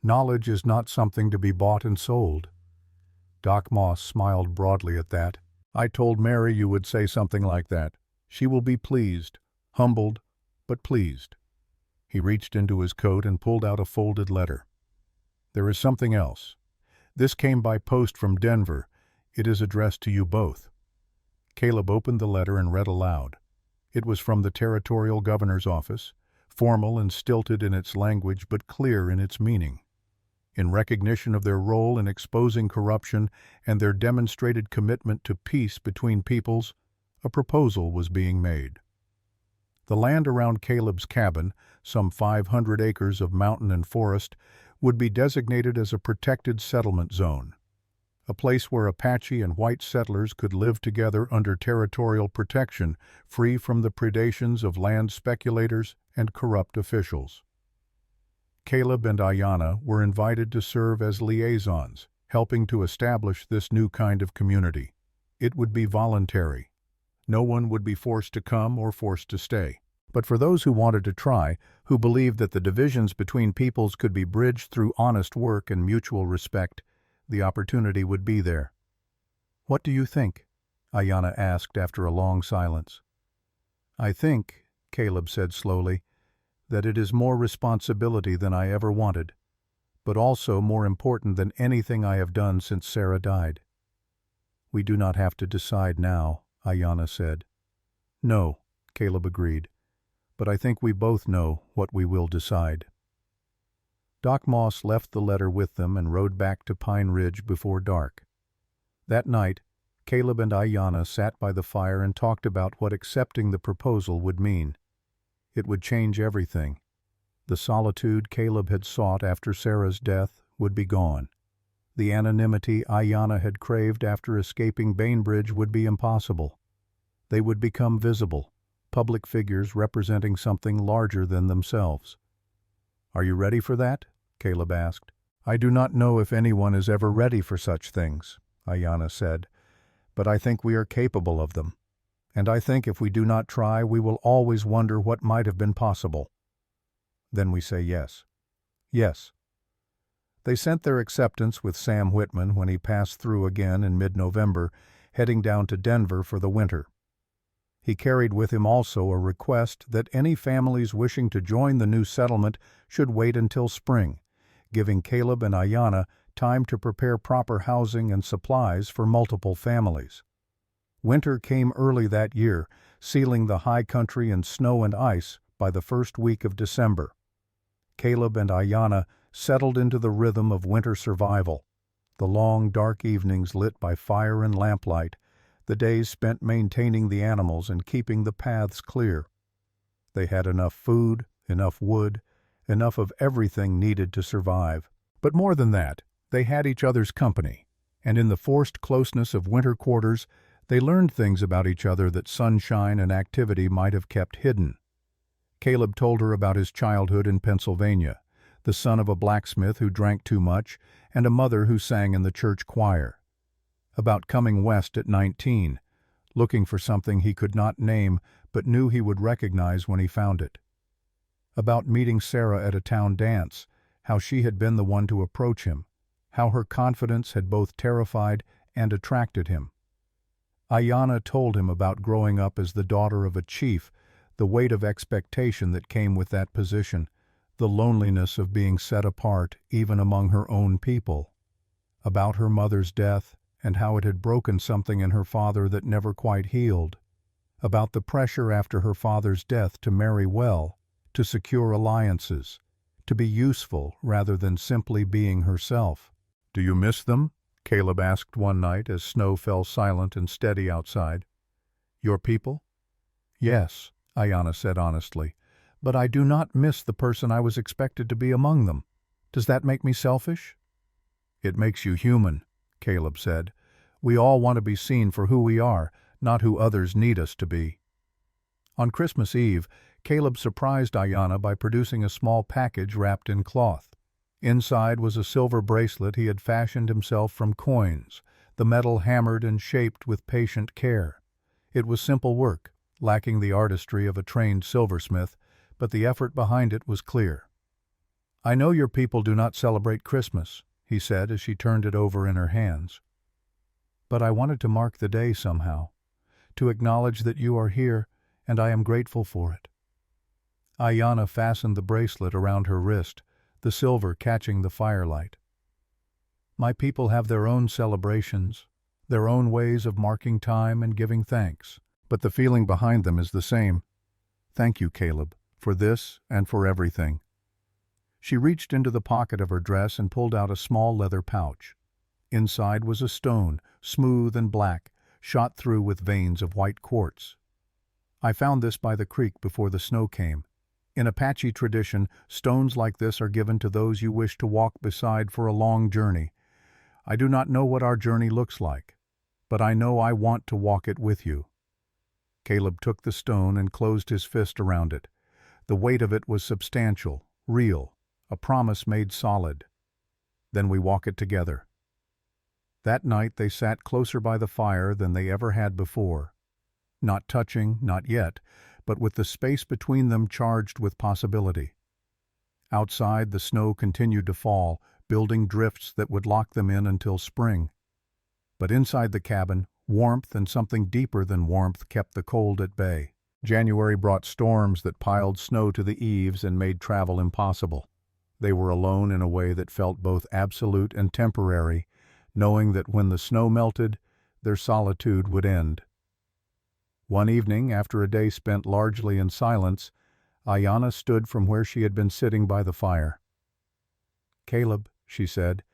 Knowledge is not something to be bought and sold." Doc Moss smiled broadly at that. "I told Mary you would say something like that. She will be pleased, humbled, but pleased." He reached into his coat and pulled out a folded letter. "There is something else. This came by post from Denver. It is addressed to you both." Caleb opened the letter and read aloud. It was from the territorial governor's office, formal and stilted in its language but clear in its meaning. In recognition of their role in exposing corruption and their demonstrated commitment to peace between peoples, a proposal was being made. The land around Caleb's cabin, some 500 acres of mountain and forest, would be designated as a protected settlement zone, a place where Apache and white settlers could live together under territorial protection, free from the predations of land speculators and corrupt officials. Caleb and Ayanna were invited to serve as liaisons, helping to establish this new kind of community. It would be voluntary. No one would be forced to come or forced to stay. But for those who wanted to try, who believed that the divisions between peoples could be bridged through honest work and mutual respect, the opportunity would be there. "What do you think?" Ayanna asked after a long silence. "I think," Caleb said slowly, "that it is more responsibility than I ever wanted, but also more important than anything I have done since Sarah died." "We do not have to decide now," Ayanna said. "No," Caleb agreed, "but I think we both know what we will decide." Doc Moss left the letter with them and rode back to Pine Ridge before dark. That night, Caleb and Ayanna sat by the fire and talked about what accepting the proposal would mean. It would change everything. The solitude Caleb had sought after Sarah's death would be gone. The anonymity Ayanna had craved after escaping Bainbridge would be impossible. They would become visible, public figures representing something larger than themselves. "Are you ready for that?" Caleb asked. "I do not know if anyone is ever ready for such things," Ayanna said, "but I think we are capable of them. And I think if we do not try, we will always wonder what might have been possible. Then we say yes. Yes." They sent their acceptance with Sam Whitman when he passed through again in mid-November, heading down to Denver for the winter. He carried with him also a request that any families wishing to join the new settlement should wait until spring, giving Caleb and Ayanna time to prepare proper housing and supplies for multiple families. Winter came early that year, sealing the high country in snow and ice by the first week of December. Caleb and Ayanna settled into the rhythm of winter survival, the long, dark evenings lit by fire and lamplight, the days spent maintaining the animals and keeping the paths clear. They had enough food, enough wood, enough of everything needed to survive. But more than that, they had each other's company, and in the forced closeness of winter quarters, they learned things about each other that sunshine and activity might have kept hidden. Caleb told her about his childhood in Pennsylvania, the son of a blacksmith who drank too much and a mother who sang in the church choir. About coming west at 19, looking for something he could not name but knew he would recognize when he found it. About meeting Sarah at a town dance, how she had been the one to approach him, how her confidence had both terrified and attracted him. Ayanna told him about growing up as the daughter of a chief, the weight of expectation that came with that position, the loneliness of being set apart even among her own people, about her mother's death and how it had broken something in her father that never quite healed, about the pressure after her father's death to marry well, to secure alliances, to be useful rather than simply being herself. "Do you miss them?" Caleb asked one night as snow fell silent and steady outside. "Your people?" "Yes," Ayanna said honestly, "but I do not miss the person I was expected to be among them. Does that make me selfish?" "It makes you human," Caleb said. "We all want to be seen for who we are, not who others need us to be." On Christmas Eve, Caleb surprised Ayanna by producing a small package wrapped in cloth. Inside was a silver bracelet he had fashioned himself from coins, the metal hammered and shaped with patient care. It was simple work, lacking the artistry of a trained silversmith, but the effort behind it was clear. "I know your people do not celebrate Christmas," he said as she turned it over in her hands. "But I wanted to mark the day somehow, to acknowledge that you are here, and I am grateful for it." Ayanna fastened the bracelet around her wrist, the silver catching the firelight. "My people have their own celebrations, their own ways of marking time and giving thanks, but the feeling behind them is the same. Thank you, Caleb, for this and for everything." She reached into the pocket of her dress and pulled out a small leather pouch. Inside was a stone, smooth and black, shot through with veins of white quartz. "I found this by the creek before the snow came. In Apache tradition, stones like this are given to those you wish to walk beside for a long journey. I do not know what our journey looks like, but I know I want to walk it with you." Caleb took the stone and closed his fist around it. The weight of it was substantial, real, a promise made solid. "Then we walk it together." That night they sat closer by the fire than they ever had before. Not touching, not yet, but with the space between them charged with possibility. Outside, the snow continued to fall, building drifts that would lock them in until spring. But inside the cabin, warmth and something deeper than warmth kept the cold at bay. January brought storms that piled snow to the eaves and made travel impossible. They were alone in a way that felt both absolute and temporary, knowing that when the snow melted, their solitude would end. One evening, after a day spent largely in silence, Ayanna stood from where she had been sitting by the fire. "Caleb," she said,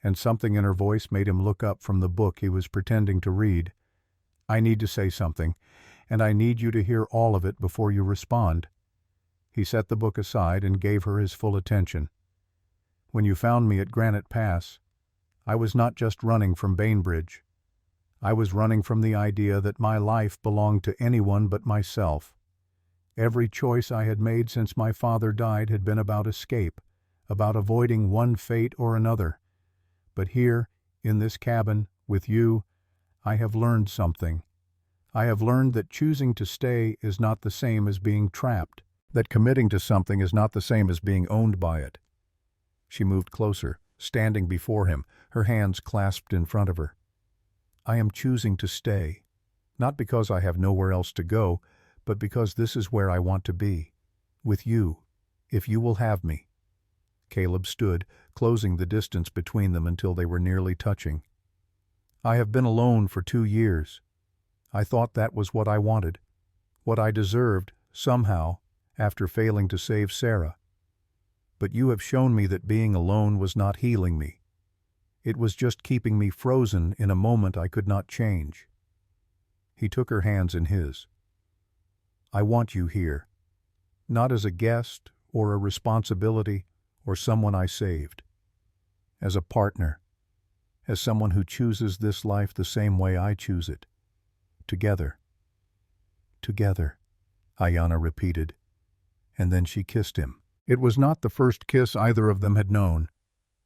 and something in her voice made him look up from the book he was pretending to read. "I need to say something, and I need you to hear all of it before you respond." He set the book aside and gave her his full attention. "When you found me at Granite Pass, I was not just running from Bainbridge. I was running from the idea that my life belonged to anyone but myself. Every choice I had made since my father died had been about escape, about avoiding one fate or another. But here, in this cabin, with you, I have learned something. I have learned that choosing to stay is not the same as being trapped, that committing to something is not the same as being owned by it. She moved closer, standing before him, her hands clasped in front of her. I am choosing to stay, not because I have nowhere else to go, but because this is where I want to be, with you, if you will have me. Caleb stood, closing the distance between them until they were nearly touching. I have been alone for 2 years. I thought that was what I wanted, what I deserved, somehow, after failing to save Sarah. But you have shown me that being alone was not healing me. It was just keeping me frozen in a moment I could not change. He took her hands in his. I want you here, not as a guest or a responsibility or someone I saved, as a partner, as someone who chooses this life the same way I choose it. Together. Together, Ayanna repeated, and then she kissed him. It was not the first kiss either of them had known,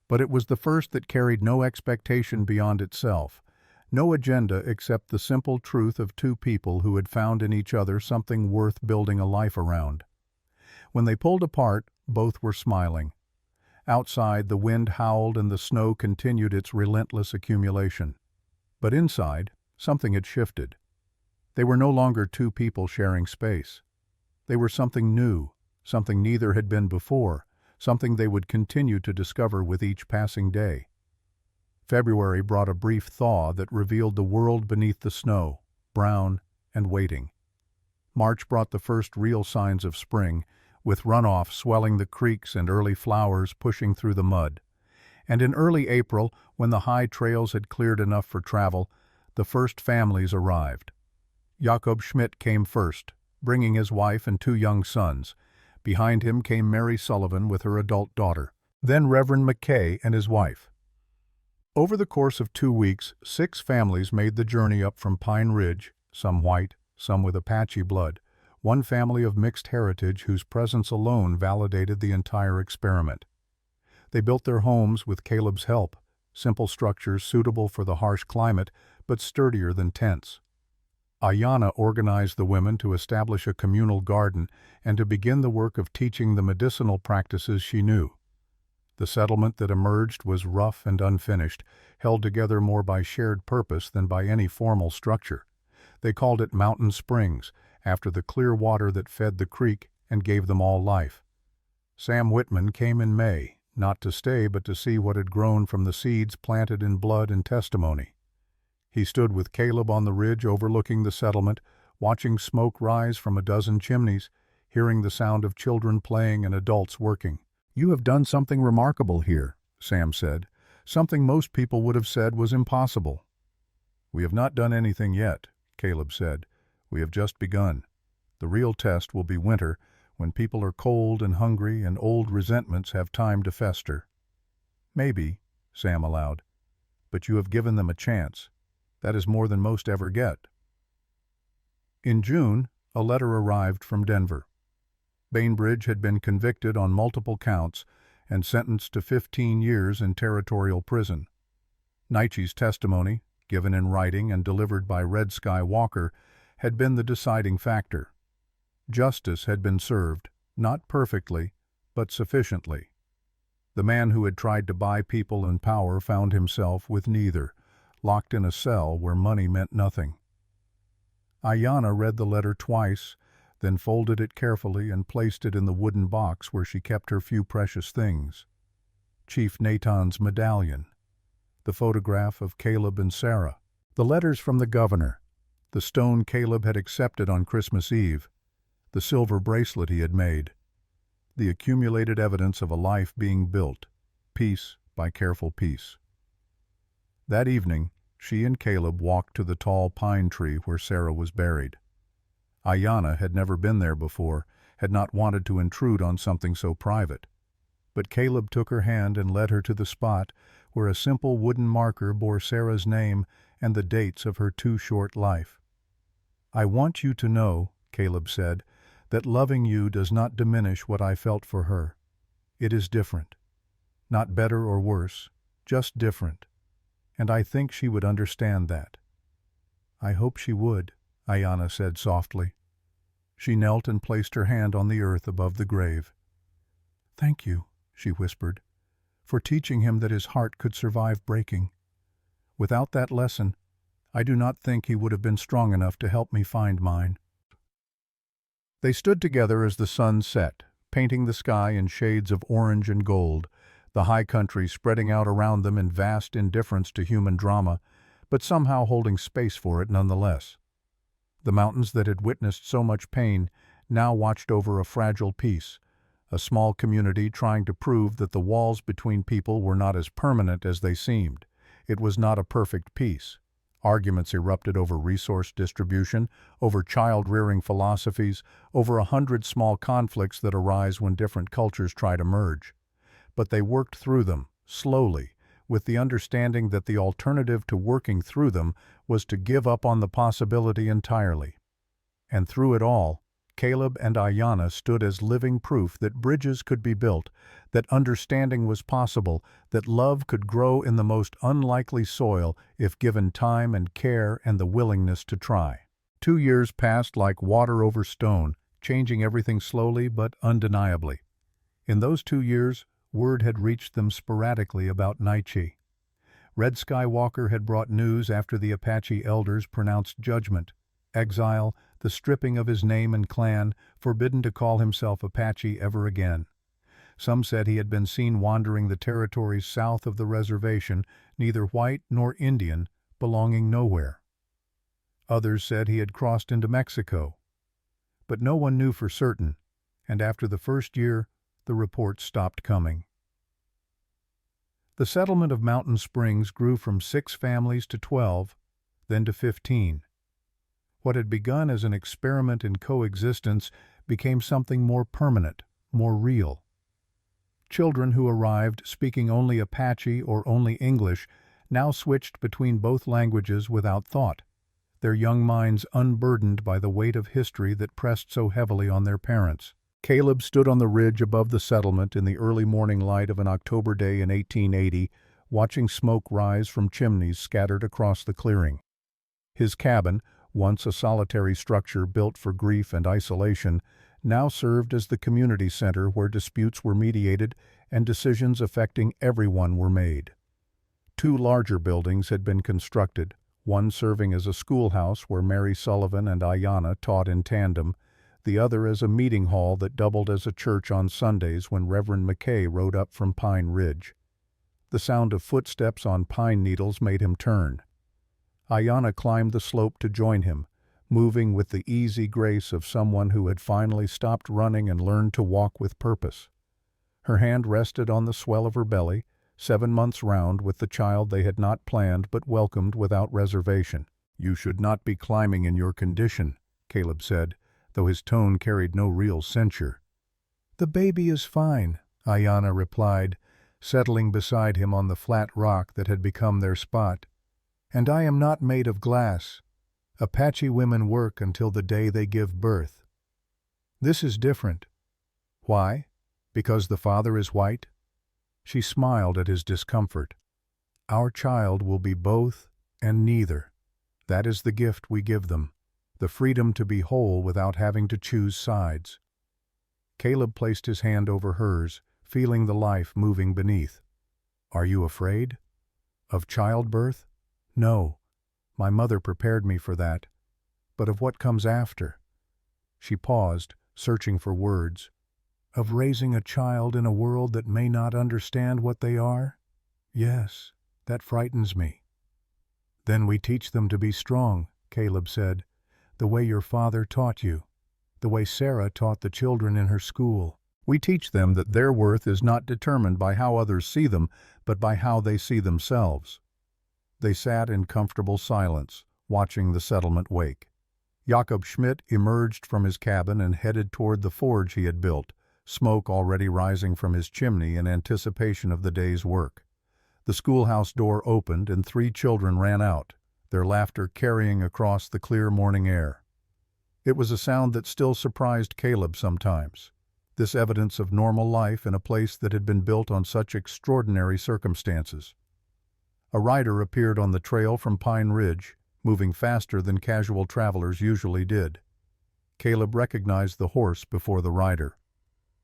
but it was the first that carried no expectation beyond itself, no agenda except the simple truth of two people who had found in each other something worth building a life around. When they pulled apart, both were smiling. Outside, the wind howled and the snow continued its relentless accumulation. But inside, something had shifted. They were no longer two people sharing space. They were something new, something neither had been before, something they would continue to discover with each passing day. February brought a brief thaw that revealed the world beneath the snow, brown and waiting. March brought the first real signs of spring, with runoff swelling the creeks and early flowers pushing through the mud. And in early April, when the high trails had cleared enough for travel, the first families arrived. Jakob Schmidt came first, bringing his wife and 2 young sons. Behind him came Mary Sullivan with her adult daughter, then Reverend McKay and his wife. Over the course of 2 weeks, 6 families made the journey up from Pine Ridge, some white, some with Apache blood, one family of mixed heritage whose presence alone validated the entire experiment. They built their homes with Caleb's help, simple structures suitable for the harsh climate, but sturdier than tents. Ayanna organized the women to establish a communal garden and to begin the work of teaching the medicinal practices she knew. The settlement that emerged was rough and unfinished, held together more by shared purpose than by any formal structure. They called it Mountain Springs, after the clear water that fed the creek and gave them all life. Sam Whitman came in May, not to stay but to see what had grown from the seeds planted in blood and testimony. He stood with Caleb on the ridge overlooking the settlement, watching smoke rise from a dozen chimneys, hearing the sound of children playing and adults working. "You have done something remarkable here," Sam said, "something most people would have said was impossible." "We have not done anything yet," Caleb said. "We have just begun. The real test will be winter, when people are cold and hungry and old resentments have time to fester." "Maybe," Sam allowed, "but you have given them a chance. That is more than most ever get." In June, a letter arrived from Denver. Bainbridge had been convicted on multiple counts and sentenced to 15 years in territorial prison. Naiche's testimony, given in writing and delivered by Red Sky Walker, had been the deciding factor. Justice had been served, not perfectly, but sufficiently. The man who had tried to buy people and power found himself with neither, locked in a cell where money meant nothing. Ayanna read the letter twice, then folded it carefully and placed it in the wooden box where she kept her few precious things. Chief Natan's medallion, the photograph of Caleb and Sarah, the letters from the governor, the stone Caleb had accepted on Christmas Eve, the silver bracelet he had made, the accumulated evidence of a life being built, piece by careful piece. That evening, she and Caleb walked to the tall pine tree where Sarah was buried. Ayanna had never been there before, had not wanted to intrude on something so private. But Caleb took her hand and led her to the spot where a simple wooden marker bore Sarah's name and the dates of her too short life. "I want you to know," Caleb said, that loving you does not diminish what I felt for her. It is different. Not better or worse, just different. And I think she would understand that." "I hope she would," Ayanna said softly. She knelt and placed her hand on the earth above the grave. "Thank you," she whispered, "for teaching him that his heart could survive breaking. Without that lesson, I do not think he would have been strong enough to help me find mine." They stood together as the sun set, painting the sky in shades of orange and gold, the high country spreading out around them in vast indifference to human drama, but somehow holding space for it nonetheless. The mountains that had witnessed so much pain now watched over a fragile peace, a small community trying to prove that the walls between people were not as permanent as they seemed. It was not a perfect peace. Arguments erupted over resource distribution, over child-rearing philosophies, over 100 small conflicts that arise when different cultures try to merge. But they worked through them, slowly, with the understanding that the alternative to working through them was to give up on the possibility entirely. And through it all, Caleb and Ayanna stood as living proof that bridges could be built, that understanding was possible, that love could grow in the most unlikely soil if given time and care and the willingness to try. 2 years passed like water over stone, changing everything slowly but undeniably. In those 2 years, word had reached them sporadically about Naichi. Red Skywalker had brought news after the Apache elders pronounced judgment, exile, the stripping of his name and clan, forbidden to call himself Apache ever again. Some said he had been seen wandering the territories south of the reservation, neither white nor Indian, belonging nowhere. Others said he had crossed into Mexico. But no one knew for certain, and after the first year, the reports stopped coming. The settlement of Mountain Springs grew from 6 families to 12, then to 15. What had begun as an experiment in coexistence became something more permanent, more real. Children who arrived speaking only Apache or only English now switched between both languages without thought, their young minds unburdened by the weight of history that pressed so heavily on their parents. Caleb stood on the ridge above the settlement in the early morning light of an October day in 1880, watching smoke rise from chimneys scattered across the clearing. His cabin, once a solitary structure built for grief and isolation, now served as the community center where disputes were mediated and decisions affecting everyone were made. 2 larger buildings had been constructed, one serving as a schoolhouse where Mary Sullivan and Ayanna taught in tandem, the other as a meeting hall that doubled as a church on Sundays when Reverend McKay rode up from Pine Ridge. The sound of footsteps on pine needles made him turn. Ayanna climbed the slope to join him, moving with the easy grace of someone who had finally stopped running and learned to walk with purpose. Her hand rested on the swell of her belly, 7 months round with the child they had not planned but welcomed without reservation. "You should not be climbing in your condition," Caleb said, though his tone carried no real censure. "The baby is fine," Ayanna replied, settling beside him on the flat rock that had become their spot. "And I am not made of glass. Apache women work until the day they give birth. This is different. Why? Because the father is white?" She smiled at his discomfort. "Our child will be both and neither. That is the gift we give them, the freedom to be whole without having to choose sides." Caleb placed his hand over hers, feeling the life moving beneath. "Are you afraid? Of childbirth? No. My mother prepared me for that. But of what comes after?" She paused, searching for words. "Of raising a child in a world that may not understand what they are? Yes, that frightens me." "Then we teach them to be strong," Caleb said, "the way your father taught you, the way Sarah taught the children in her school. We teach them that their worth is not determined by how others see them, but by how they see themselves." They sat in comfortable silence, watching the settlement wake. Jakob Schmidt emerged from his cabin and headed toward the forge he had built, smoke already rising from his chimney in anticipation of the day's work. The schoolhouse door opened and 3 children ran out, their laughter carrying across the clear morning air. It was a sound that still surprised Caleb sometimes. This evidence of normal life in a place that had been built on such extraordinary circumstances. A rider appeared on the trail from Pine Ridge, moving faster than casual travelers usually did. Caleb recognized the horse before the rider.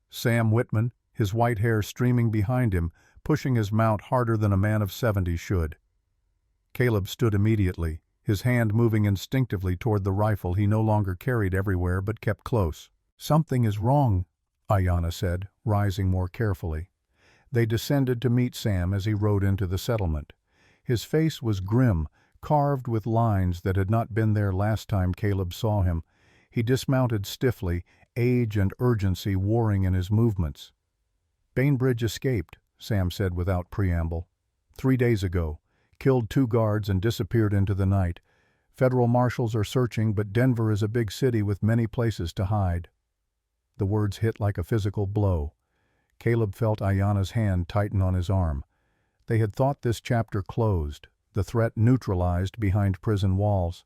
Sam Whitman, his white hair streaming behind him, pushing his mount harder than a man of 70 should. Caleb stood immediately, his hand moving instinctively toward the rifle he no longer carried everywhere but kept close. "Something is wrong," Ayanna said, rising more carefully. They descended to meet Sam as he rode into the settlement. His face was grim, carved with lines that had not been there last time Caleb saw him. He dismounted stiffly, age and urgency warring in his movements. "Bainbridge escaped," Sam said without preamble. "3 days ago. Killed 2 guards and disappeared into the night. Federal marshals are searching, but Denver is a big city with many places to hide." The words hit like a physical blow. Caleb felt Ayanna's hand tighten on his arm. They had thought this chapter closed, the threat neutralized behind prison walls.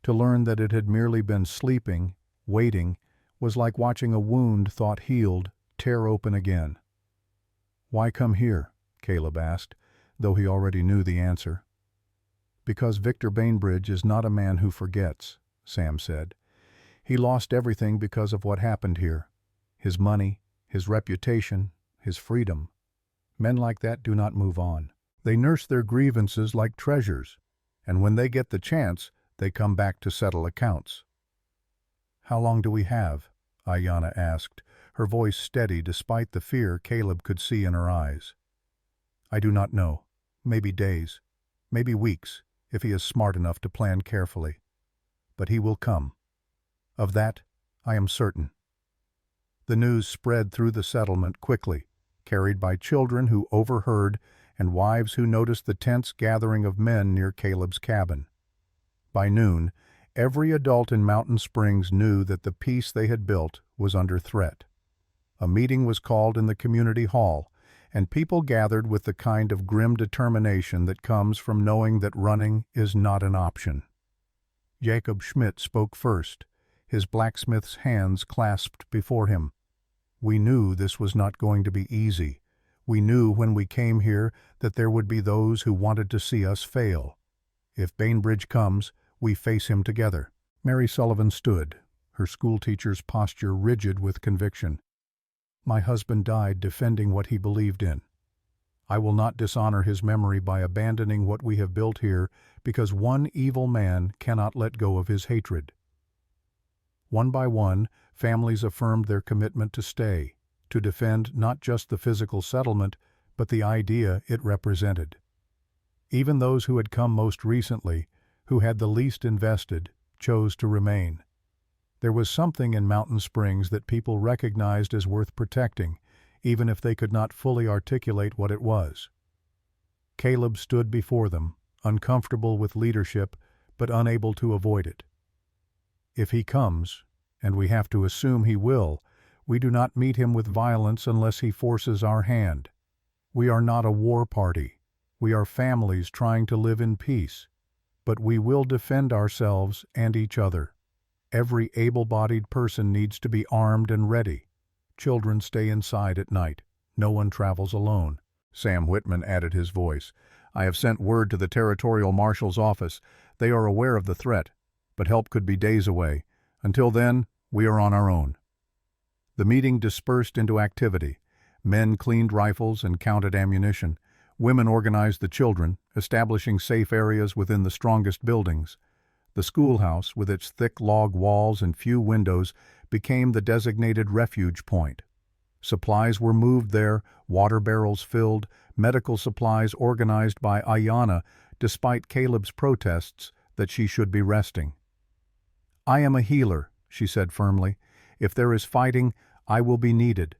To learn that it had merely been sleeping, waiting, was like watching a wound thought healed tear open again. "Why come here?" Caleb asked, though he already knew the answer. "Because Victor Bainbridge is not a man who forgets," Sam said. "He lost everything because of what happened here. His money, his reputation, his freedom. Men like that do not move on. They nurse their grievances like treasures, and when they get the chance, they come back to settle accounts." "How long do we have?" Ayanna asked, her voice steady despite the fear Caleb could see in her eyes. "I do not know. Maybe days, maybe weeks, if he is smart enough to plan carefully. But he will come. Of that, I am certain." The news spread through the settlement quickly, carried by children who overheard and wives who noticed the tense gathering of men near Caleb's cabin. By noon, every adult in Mountain Springs knew that the peace they had built was under threat. A meeting was called in the community hall, and people gathered with the kind of grim determination that comes from knowing that running is not an option. Jacob Schmidt spoke first, his blacksmith's hands clasped before him. "We knew this was not going to be easy. We knew when we came here that there would be those who wanted to see us fail. If Bainbridge comes, we face him together." Mary Sullivan stood, her schoolteacher's posture rigid with conviction. "My husband died defending what he believed in. I will not dishonor his memory by abandoning what we have built here because one evil man cannot let go of his hatred." One by one, families affirmed their commitment to stay, to defend not just the physical settlement, but the idea it represented. Even those who had come most recently, who had the least invested, chose to remain. There was something in Mountain Springs that people recognized as worth protecting, even if they could not fully articulate what it was. Caleb stood before them, uncomfortable with leadership, but unable to avoid it. If he comes, and we have to assume he will, we do not meet him with violence unless he forces our hand. We are not a war party. We are families trying to live in peace. But we will defend ourselves and each other. Every able-bodied person needs to be armed and ready. Children stay inside at night. No one travels alone. Sam Whitman added his voice. "I have sent word to the Territorial Marshal's office. They are aware of the threat, but help could be days away. Until then, we are on our own." The meeting dispersed into activity. Men cleaned rifles and counted ammunition. Women organized the children, establishing safe areas within the strongest buildings. The schoolhouse, with its thick log walls and few windows, became the designated refuge point. Supplies were moved there, water barrels filled, medical supplies organized by Ayanna, despite Caleb's protests that she should be resting. "I am a healer," she said firmly. "If there is fighting, I will be needed.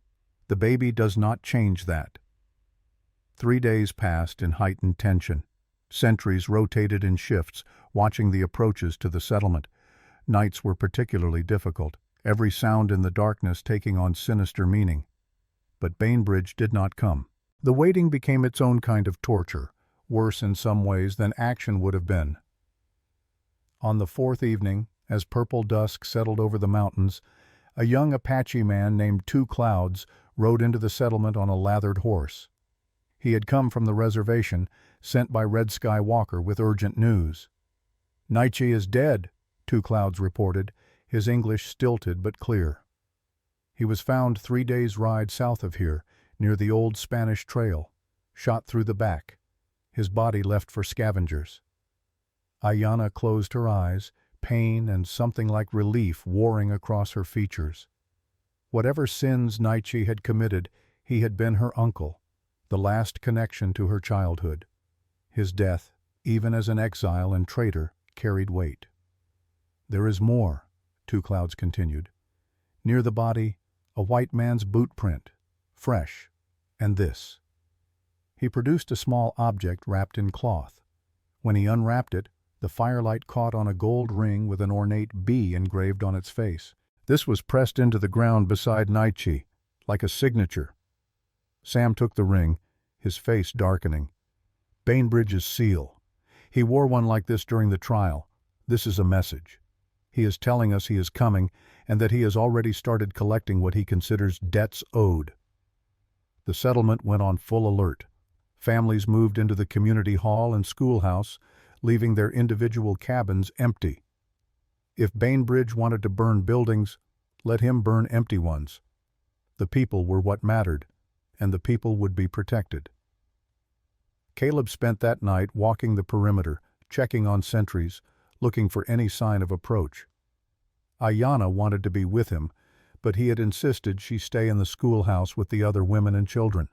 The baby does not change that." 3 days passed in heightened tension. Sentries rotated in shifts, watching the approaches to the settlement. Nights were particularly difficult, every sound in the darkness taking on sinister meaning. But Bainbridge did not come. The waiting became its own kind of torture, worse in some ways than action would have been. On the 4th evening, As purple dusk settled over the mountains, a young Apache man named Two Clouds rode into the settlement on a lathered horse. He had come from the reservation, sent by Red Sky Walker with urgent news. "Naiche is dead," Two Clouds reported, his English stilted but clear. "He was found 3 days' ride south of here, near the old Spanish trail, shot through the back. His body left for scavengers." Ayanna closed her eyes, pain and something like relief warring across her features. Whatever sins Naiche had committed, he had been her uncle, the last connection to her childhood. His death, even as an exile and traitor, carried weight. "There is more," Two Clouds continued. "Near the body, a white man's boot print, fresh, and this." He produced a small object wrapped in cloth. When he unwrapped it, the firelight caught on a gold ring with an ornate bee engraved on its face. This was pressed into the ground beside Naiche, like a signature. Sam took the ring, his face darkening. "Bainbridge's seal. He wore one like this during the trial. This is a message. He is telling us he is coming, and that he has already started collecting what he considers debts owed." The settlement went on full alert. Families moved into the community hall and schoolhouse, leaving their individual cabins empty. If Bainbridge wanted to burn buildings, let him burn empty ones. The people were what mattered, and the people would be protected. Caleb spent that night walking the perimeter, checking on sentries, looking for any sign of approach. Ayanna wanted to be with him, but he had insisted she stay in the schoolhouse with the other women and children.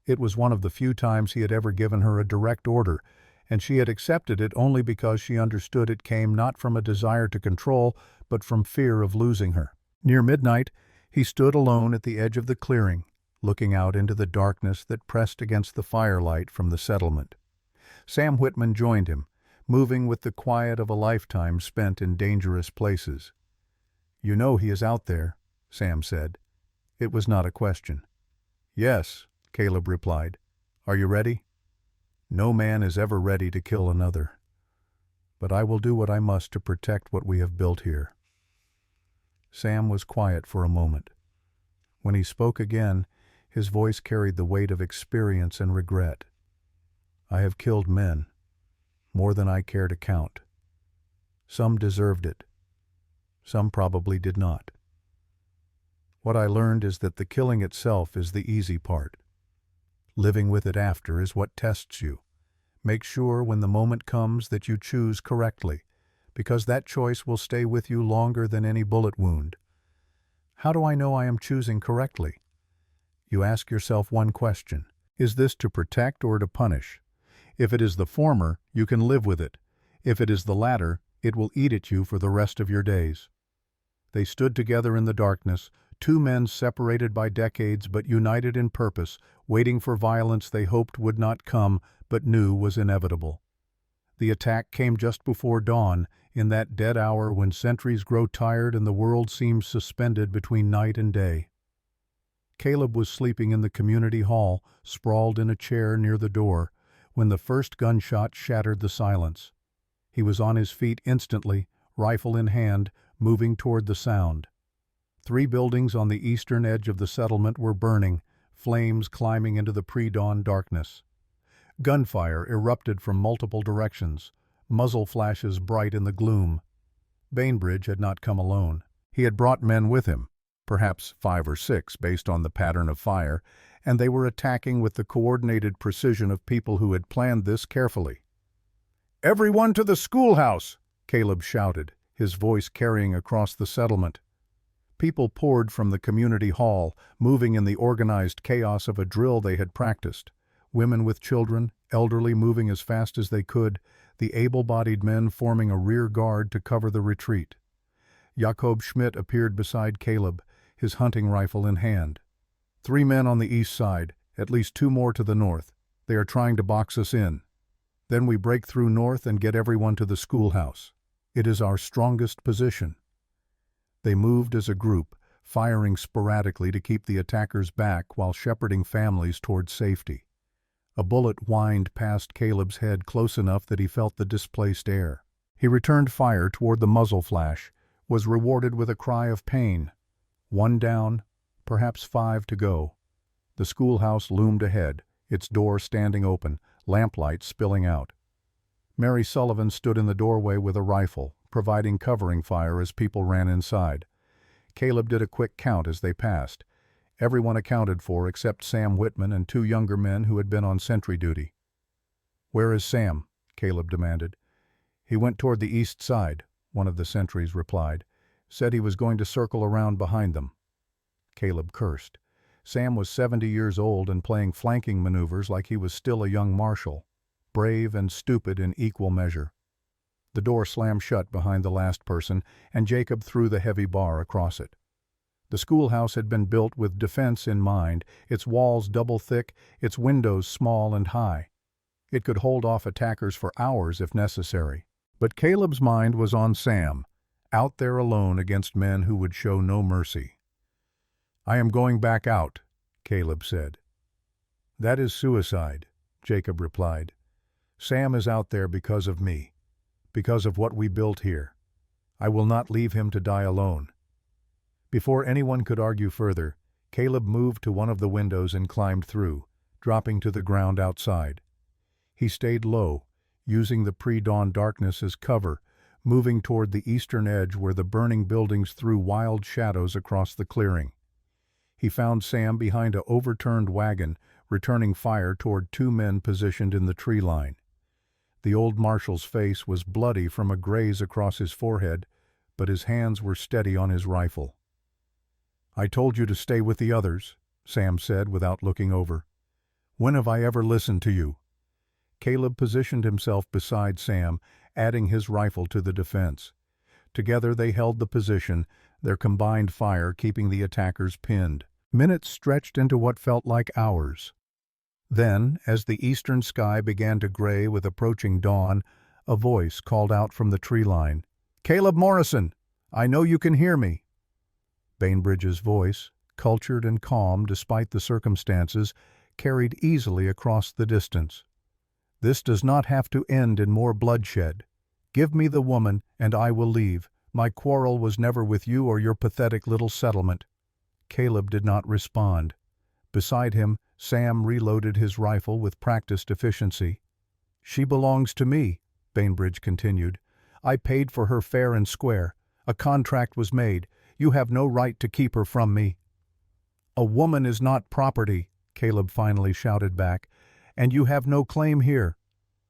It was one of the few times he had ever given her a direct order, and she had accepted it only because she understood it came not from a desire to control, but from fear of losing her. Near midnight, he stood alone at the edge of the clearing, looking out into the darkness that pressed against the firelight from the settlement. Sam Whitman joined him, moving with the quiet of a lifetime spent in dangerous places. "You know he is out there," Sam said. It was not a question. "Yes," Caleb replied. "Are you ready?" "No man is ever ready to kill another. But I will do what I must to protect what we have built here." Sam was quiet for a moment. When he spoke again, his voice carried the weight of experience and regret. "I have killed men, more than I care to count. Some deserved it. Some probably did not. What I learned is that the killing itself is the easy part. Living with it after is what tests you. Make sure when the moment comes that you choose correctly, because that choice will stay with you longer than any bullet wound. How do I know I am choosing correctly? You ask yourself one question: is this to protect or to punish? If it is the former, you can live with it. If it is the latter, it will eat at you for the rest of your days. They stood together in the darkness, two men separated by decades but united in purpose, waiting for violence they hoped would not come but knew was inevitable. The attack came just before dawn, in that dead hour when sentries grow tired and the world seems suspended between night and day. Caleb was sleeping in the community hall, sprawled in a chair near the door, when the first gunshot shattered the silence. He was on his feet instantly, rifle in hand, moving toward the sound. 3 buildings on the eastern edge of the settlement were burning, flames climbing into the pre-dawn darkness. Gunfire erupted from multiple directions, muzzle flashes bright in the gloom. Bainbridge had not come alone. He had brought men with him, perhaps 5 or 6 based on the pattern of fire, and they were attacking with the coordinated precision of people who had planned this carefully. "Everyone to the schoolhouse!" Caleb shouted, his voice carrying across the settlement. People poured from the community hall, moving in the organized chaos of a drill they had practiced. Women with children, elderly moving as fast as they could, the able-bodied men forming a rear guard to cover the retreat. Jakob Schmidt appeared beside Caleb, his hunting rifle in hand. "3 men on the east side, at least 2 more to the north. They are trying to box us in. Then we break through north and get everyone to the schoolhouse. It is our strongest position." They moved as a group, firing sporadically to keep the attackers back while shepherding families toward safety. A bullet whined past Caleb's head close enough that he felt the displaced air. He returned fire toward the muzzle flash, was rewarded with a cry of pain. 1 down, perhaps 5 to go. The schoolhouse loomed ahead, its door standing open, lamplight spilling out. Mary Sullivan stood in the doorway with a rifle, providing covering fire as people ran inside. Caleb did a quick count as they passed. Everyone accounted for except Sam Whitman and 2 younger men who had been on sentry duty. "Where is Sam?" Caleb demanded. "He went toward the east side," one of the sentries replied. "Said he was going to circle around behind them." Caleb cursed. Sam was 70 years old and playing flanking maneuvers like he was still a young marshal, brave and stupid in equal measure. The door slammed shut behind the last person, and Jacob threw the heavy bar across it. The schoolhouse had been built with defense in mind, its walls double thick, its windows small and high. It could hold off attackers for hours if necessary. But Caleb's mind was on Sam, out there alone against men who would show no mercy. "I am going back out," Caleb said. "That is suicide," Jacob replied. "Sam is out there because of me, because of what we built here. I will not leave him to die alone." Before anyone could argue further, Caleb moved to one of the windows and climbed through, dropping to the ground outside. He stayed low, using the pre-dawn darkness as cover, moving toward the eastern edge where the burning buildings threw wild shadows across the clearing. He found Sam behind a overturned wagon, returning fire toward 2 men positioned in the tree line. The old marshal's face was bloody from a graze across his forehead, but his hands were steady on his rifle. "I told you to stay with the others," Sam said without looking over. "When have I ever listened to you?" Caleb positioned himself beside Sam, adding his rifle to the defense. Together they held the position, their combined fire keeping the attackers pinned. Minutes stretched into what felt like hours. Then, as the eastern sky began to gray with approaching dawn, a voice called out from the tree line, "Caleb Morrison, I know you can hear me." Bainbridge's voice, cultured and calm despite the circumstances, carried easily across the distance. "This does not have to end in more bloodshed. Give me the woman, and I will leave. My quarrel was never with you or your pathetic little settlement." Caleb did not respond. Beside him, Sam reloaded his rifle with practiced efficiency. "She belongs to me," Bainbridge continued. "I paid for her fair and square. A contract was made. You have no right to keep her from me." "A woman is not property," Caleb finally shouted back, "and you have no claim here.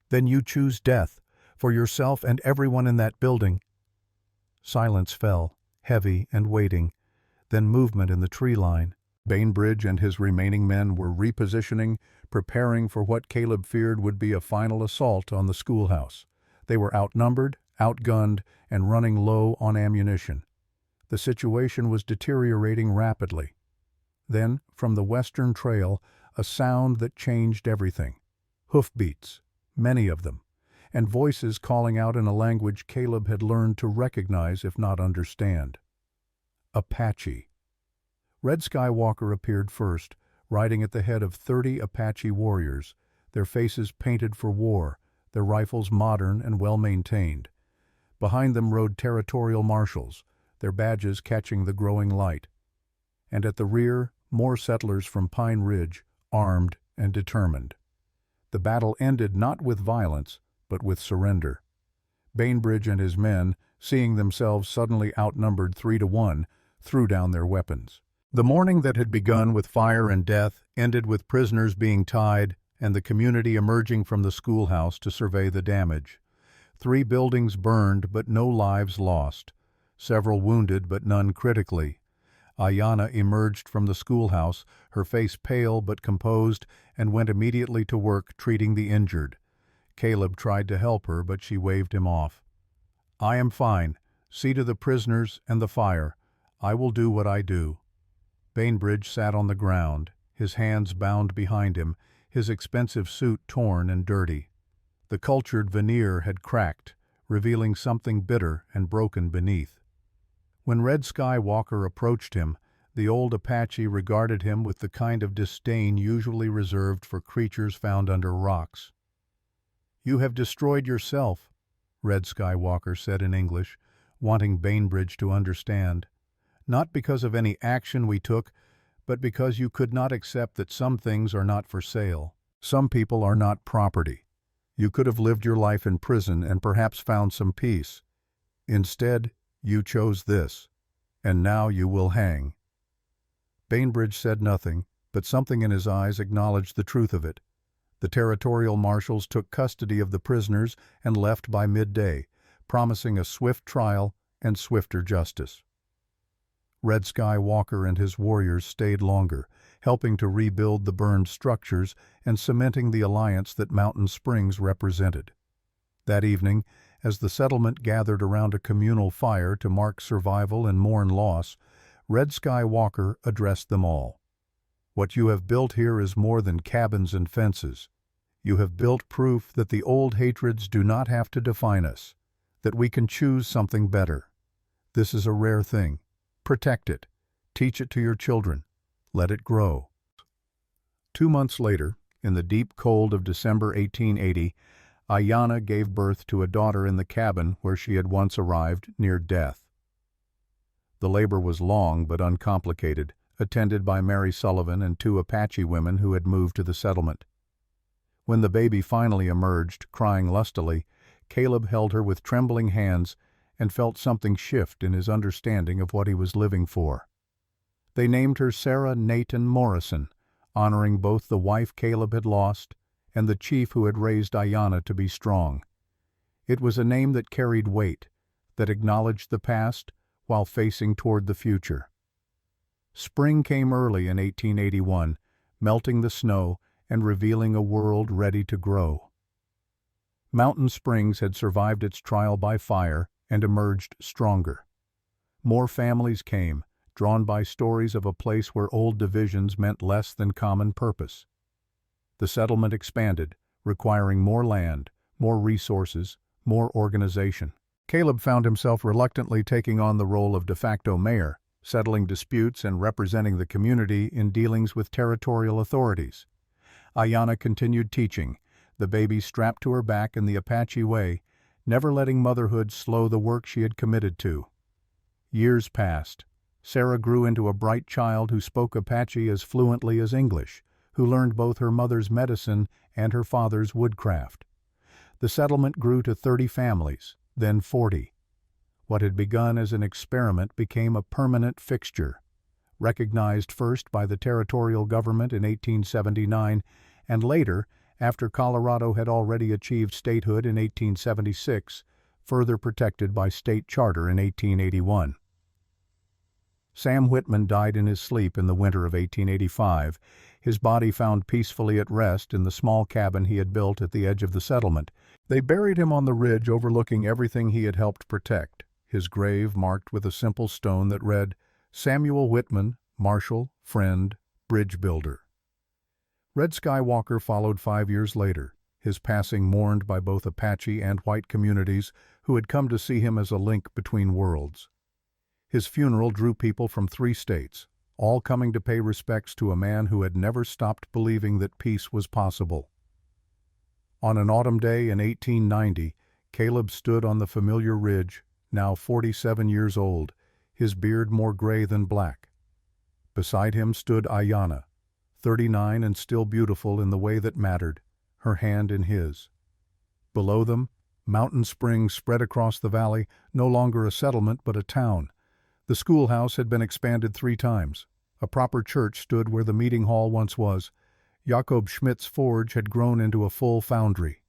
Then you choose death, for yourself and everyone in that building." Silence fell, heavy and waiting, then movement in the tree line. Bainbridge and his remaining men were repositioning, preparing for what Caleb feared would be a final assault on the schoolhouse. They were outnumbered, outgunned, and running low on ammunition. The situation was deteriorating rapidly. Then, from the western trail, a sound that changed everything. Hoofbeats, many of them, and voices calling out in a language Caleb had learned to recognize if not understand. Apache. Red Skywalker appeared first, riding at the head of 30 Apache warriors, their faces painted for war, their rifles modern and well-maintained. Behind them rode territorial marshals, their badges catching the growing light. And at the rear, more settlers from Pine Ridge, armed and determined. The battle ended not with violence, but with surrender. Bainbridge and his men, seeing themselves suddenly outnumbered 3-1, threw down their weapons. The morning that had begun with fire and death ended with prisoners being tied and the community emerging from the schoolhouse to survey the damage. 3 buildings burned, but no lives lost. Several wounded, but none critically. Ayanna emerged from the schoolhouse, her face pale but composed, and went immediately to work treating the injured. Caleb tried to help her, but she waved him off. "I am fine. See to the prisoners and the fire. I will do what I do." Bainbridge sat on the ground, his hands bound behind him, his expensive suit torn and dirty. The cultured veneer had cracked, revealing something bitter and broken beneath. When Red Skywalker approached him, the old Apache regarded him with the kind of disdain usually reserved for creatures found under rocks. "You have destroyed yourself. Red Skywalker said in English, wanting Bainbridge to understand. "Not because of any action we took, but because you could not accept that some things are not for sale. Some people are not property. You could have lived your life in prison and perhaps found some peace. Instead, you chose this, and now you will hang." Bainbridge said nothing, but something in his eyes acknowledged the truth of it. The territorial marshals took custody of the prisoners and left by midday, promising a swift trial and swifter justice. Red Skywalker and his warriors stayed longer, helping to rebuild the burned structures and cementing the alliance that Mountain Springs represented. That evening, as the settlement gathered around a communal fire to mark survival and mourn loss, Red Skywalker addressed them all. "What you have built here is more than cabins and fences. You have built proof that the old hatreds do not have to define us, that we can choose something better. This is a rare thing. Protect it. Teach it to your children. Let it grow." 2 months later, in the deep cold of December 1880, Ayanna gave birth to a daughter in the cabin where she had once arrived near death. The labor was long but uncomplicated, attended by Mary Sullivan and 2 Apache women who had moved to the settlement. When the baby finally emerged, crying lustily, Caleb held her with trembling hands and felt something shift in his understanding of what he was living for. They named her Sarah Nathan Morrison, honoring both the wife Caleb had lost and the chief who had raised Ayanna to be strong. It was a name that carried weight, that acknowledged the past while facing toward the future. Spring came early in 1881, melting the snow and revealing a world ready to grow. Mountain Springs had survived its trial by fire and emerged stronger. More families came, drawn by stories of a place where old divisions meant less than common purpose. The settlement expanded, requiring more land, more resources, more organization. Caleb found himself reluctantly taking on the role of de facto mayor, settling disputes and representing the community in dealings with territorial authorities. Ayanna continued teaching, the baby strapped to her back in the Apache way, never letting motherhood slow the work she had committed to. Years passed. Sarah grew into a bright child who spoke Apache as fluently as English, who learned both her mother's medicine and her father's woodcraft. The settlement grew to 30 families, then 40. What had begun as an experiment became a permanent fixture, recognized first by the territorial government in 1879, and later, after Colorado had already achieved statehood in 1876, further protected by state charter in 1881. Sam Whitman died in his sleep in the winter of 1885, his body found peacefully at rest in the small cabin he had built at the edge of the settlement. They buried him on the ridge overlooking everything he had helped protect, his grave marked with a simple stone that read, "Samuel Whitman, Marshal, Friend, Bridge Builder." Red Skywalker followed 5 years later, his passing mourned by both Apache and white communities who had come to see him as a link between worlds. His funeral drew people from 3 states, all coming to pay respects to a man who had never stopped believing that peace was possible. On an autumn day in 1890, Caleb stood on the familiar ridge, now 47 years old, his beard more gray than black. Beside him stood Ayanna, 39 and still beautiful in the way that mattered, her hand in his. Below them, Mountain Springs spread across the valley, no longer a settlement but a town. The schoolhouse had been expanded 3 times. A proper church stood where the meeting hall once was. Jacob Schmidt's forge had grown into a full foundry.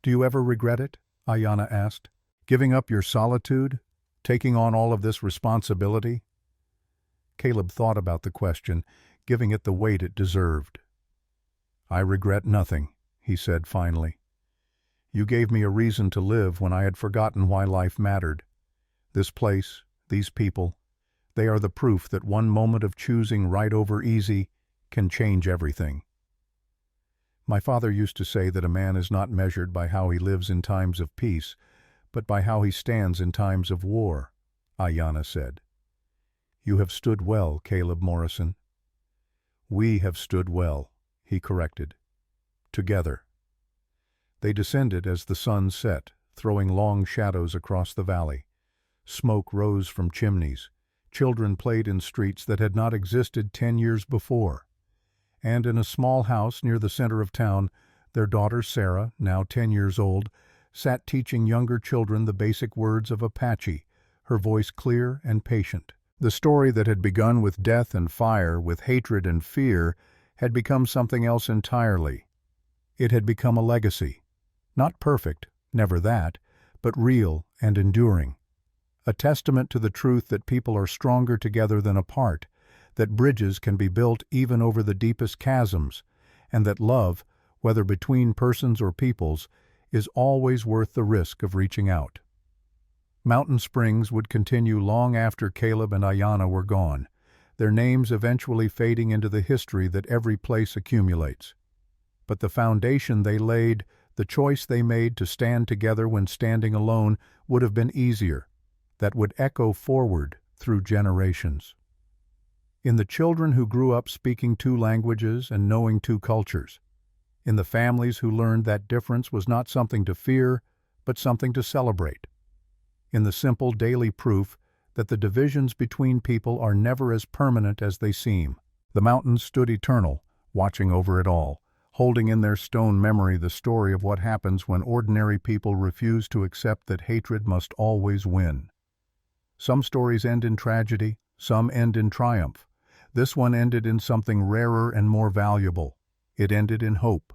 "Do you ever regret it?" Ayanna asked. "Giving up your solitude? Taking on all of this responsibility?" Caleb thought about the question, giving it the weight it deserved. "I regret nothing," he said finally. "You gave me a reason to live when I had forgotten why life mattered. This place, these people, they are the proof that one moment of choosing right over easy can change everything." My father used to say that a man is not measured by how he lives in times of peace, but by how he stands in times of war, Ayanna said. "You have stood well, Caleb Morrison." "We have stood well," he corrected. "Together." They descended as the sun set, throwing long shadows across the valley. Smoke rose from chimneys. Children played in streets that had not existed 10 years before. And in a small house near the center of town, their daughter Sarah, now 10 years old, sat teaching younger children the basic words of Apache, her voice clear and patient. The story that had begun with death and fire, with hatred and fear, had become something else entirely. It had become a legacy. Not perfect, never that, but real and enduring. A testament to the truth that people are stronger together than apart, that bridges can be built even over the deepest chasms, and that love, whether between persons or peoples, is always worth the risk of reaching out. Mountain Springs would continue long after Caleb and Ayanna were gone, their names eventually fading into the history that every place accumulates. But the foundation they laid, the choice they made to stand together when standing alone, would have been easier, that would echo forward through generations. In the children who grew up speaking 2 languages and knowing 2 cultures. In the families who learned that difference was not something to fear, but something to celebrate. In the simple daily proof that the divisions between people are never as permanent as they seem. The mountains stood eternal, watching over it all, holding in their stone memory the story of what happens when ordinary people refuse to accept that hatred must always win. Some stories end in tragedy, some end in triumph. This one ended in something rarer and more valuable. It ended in hope.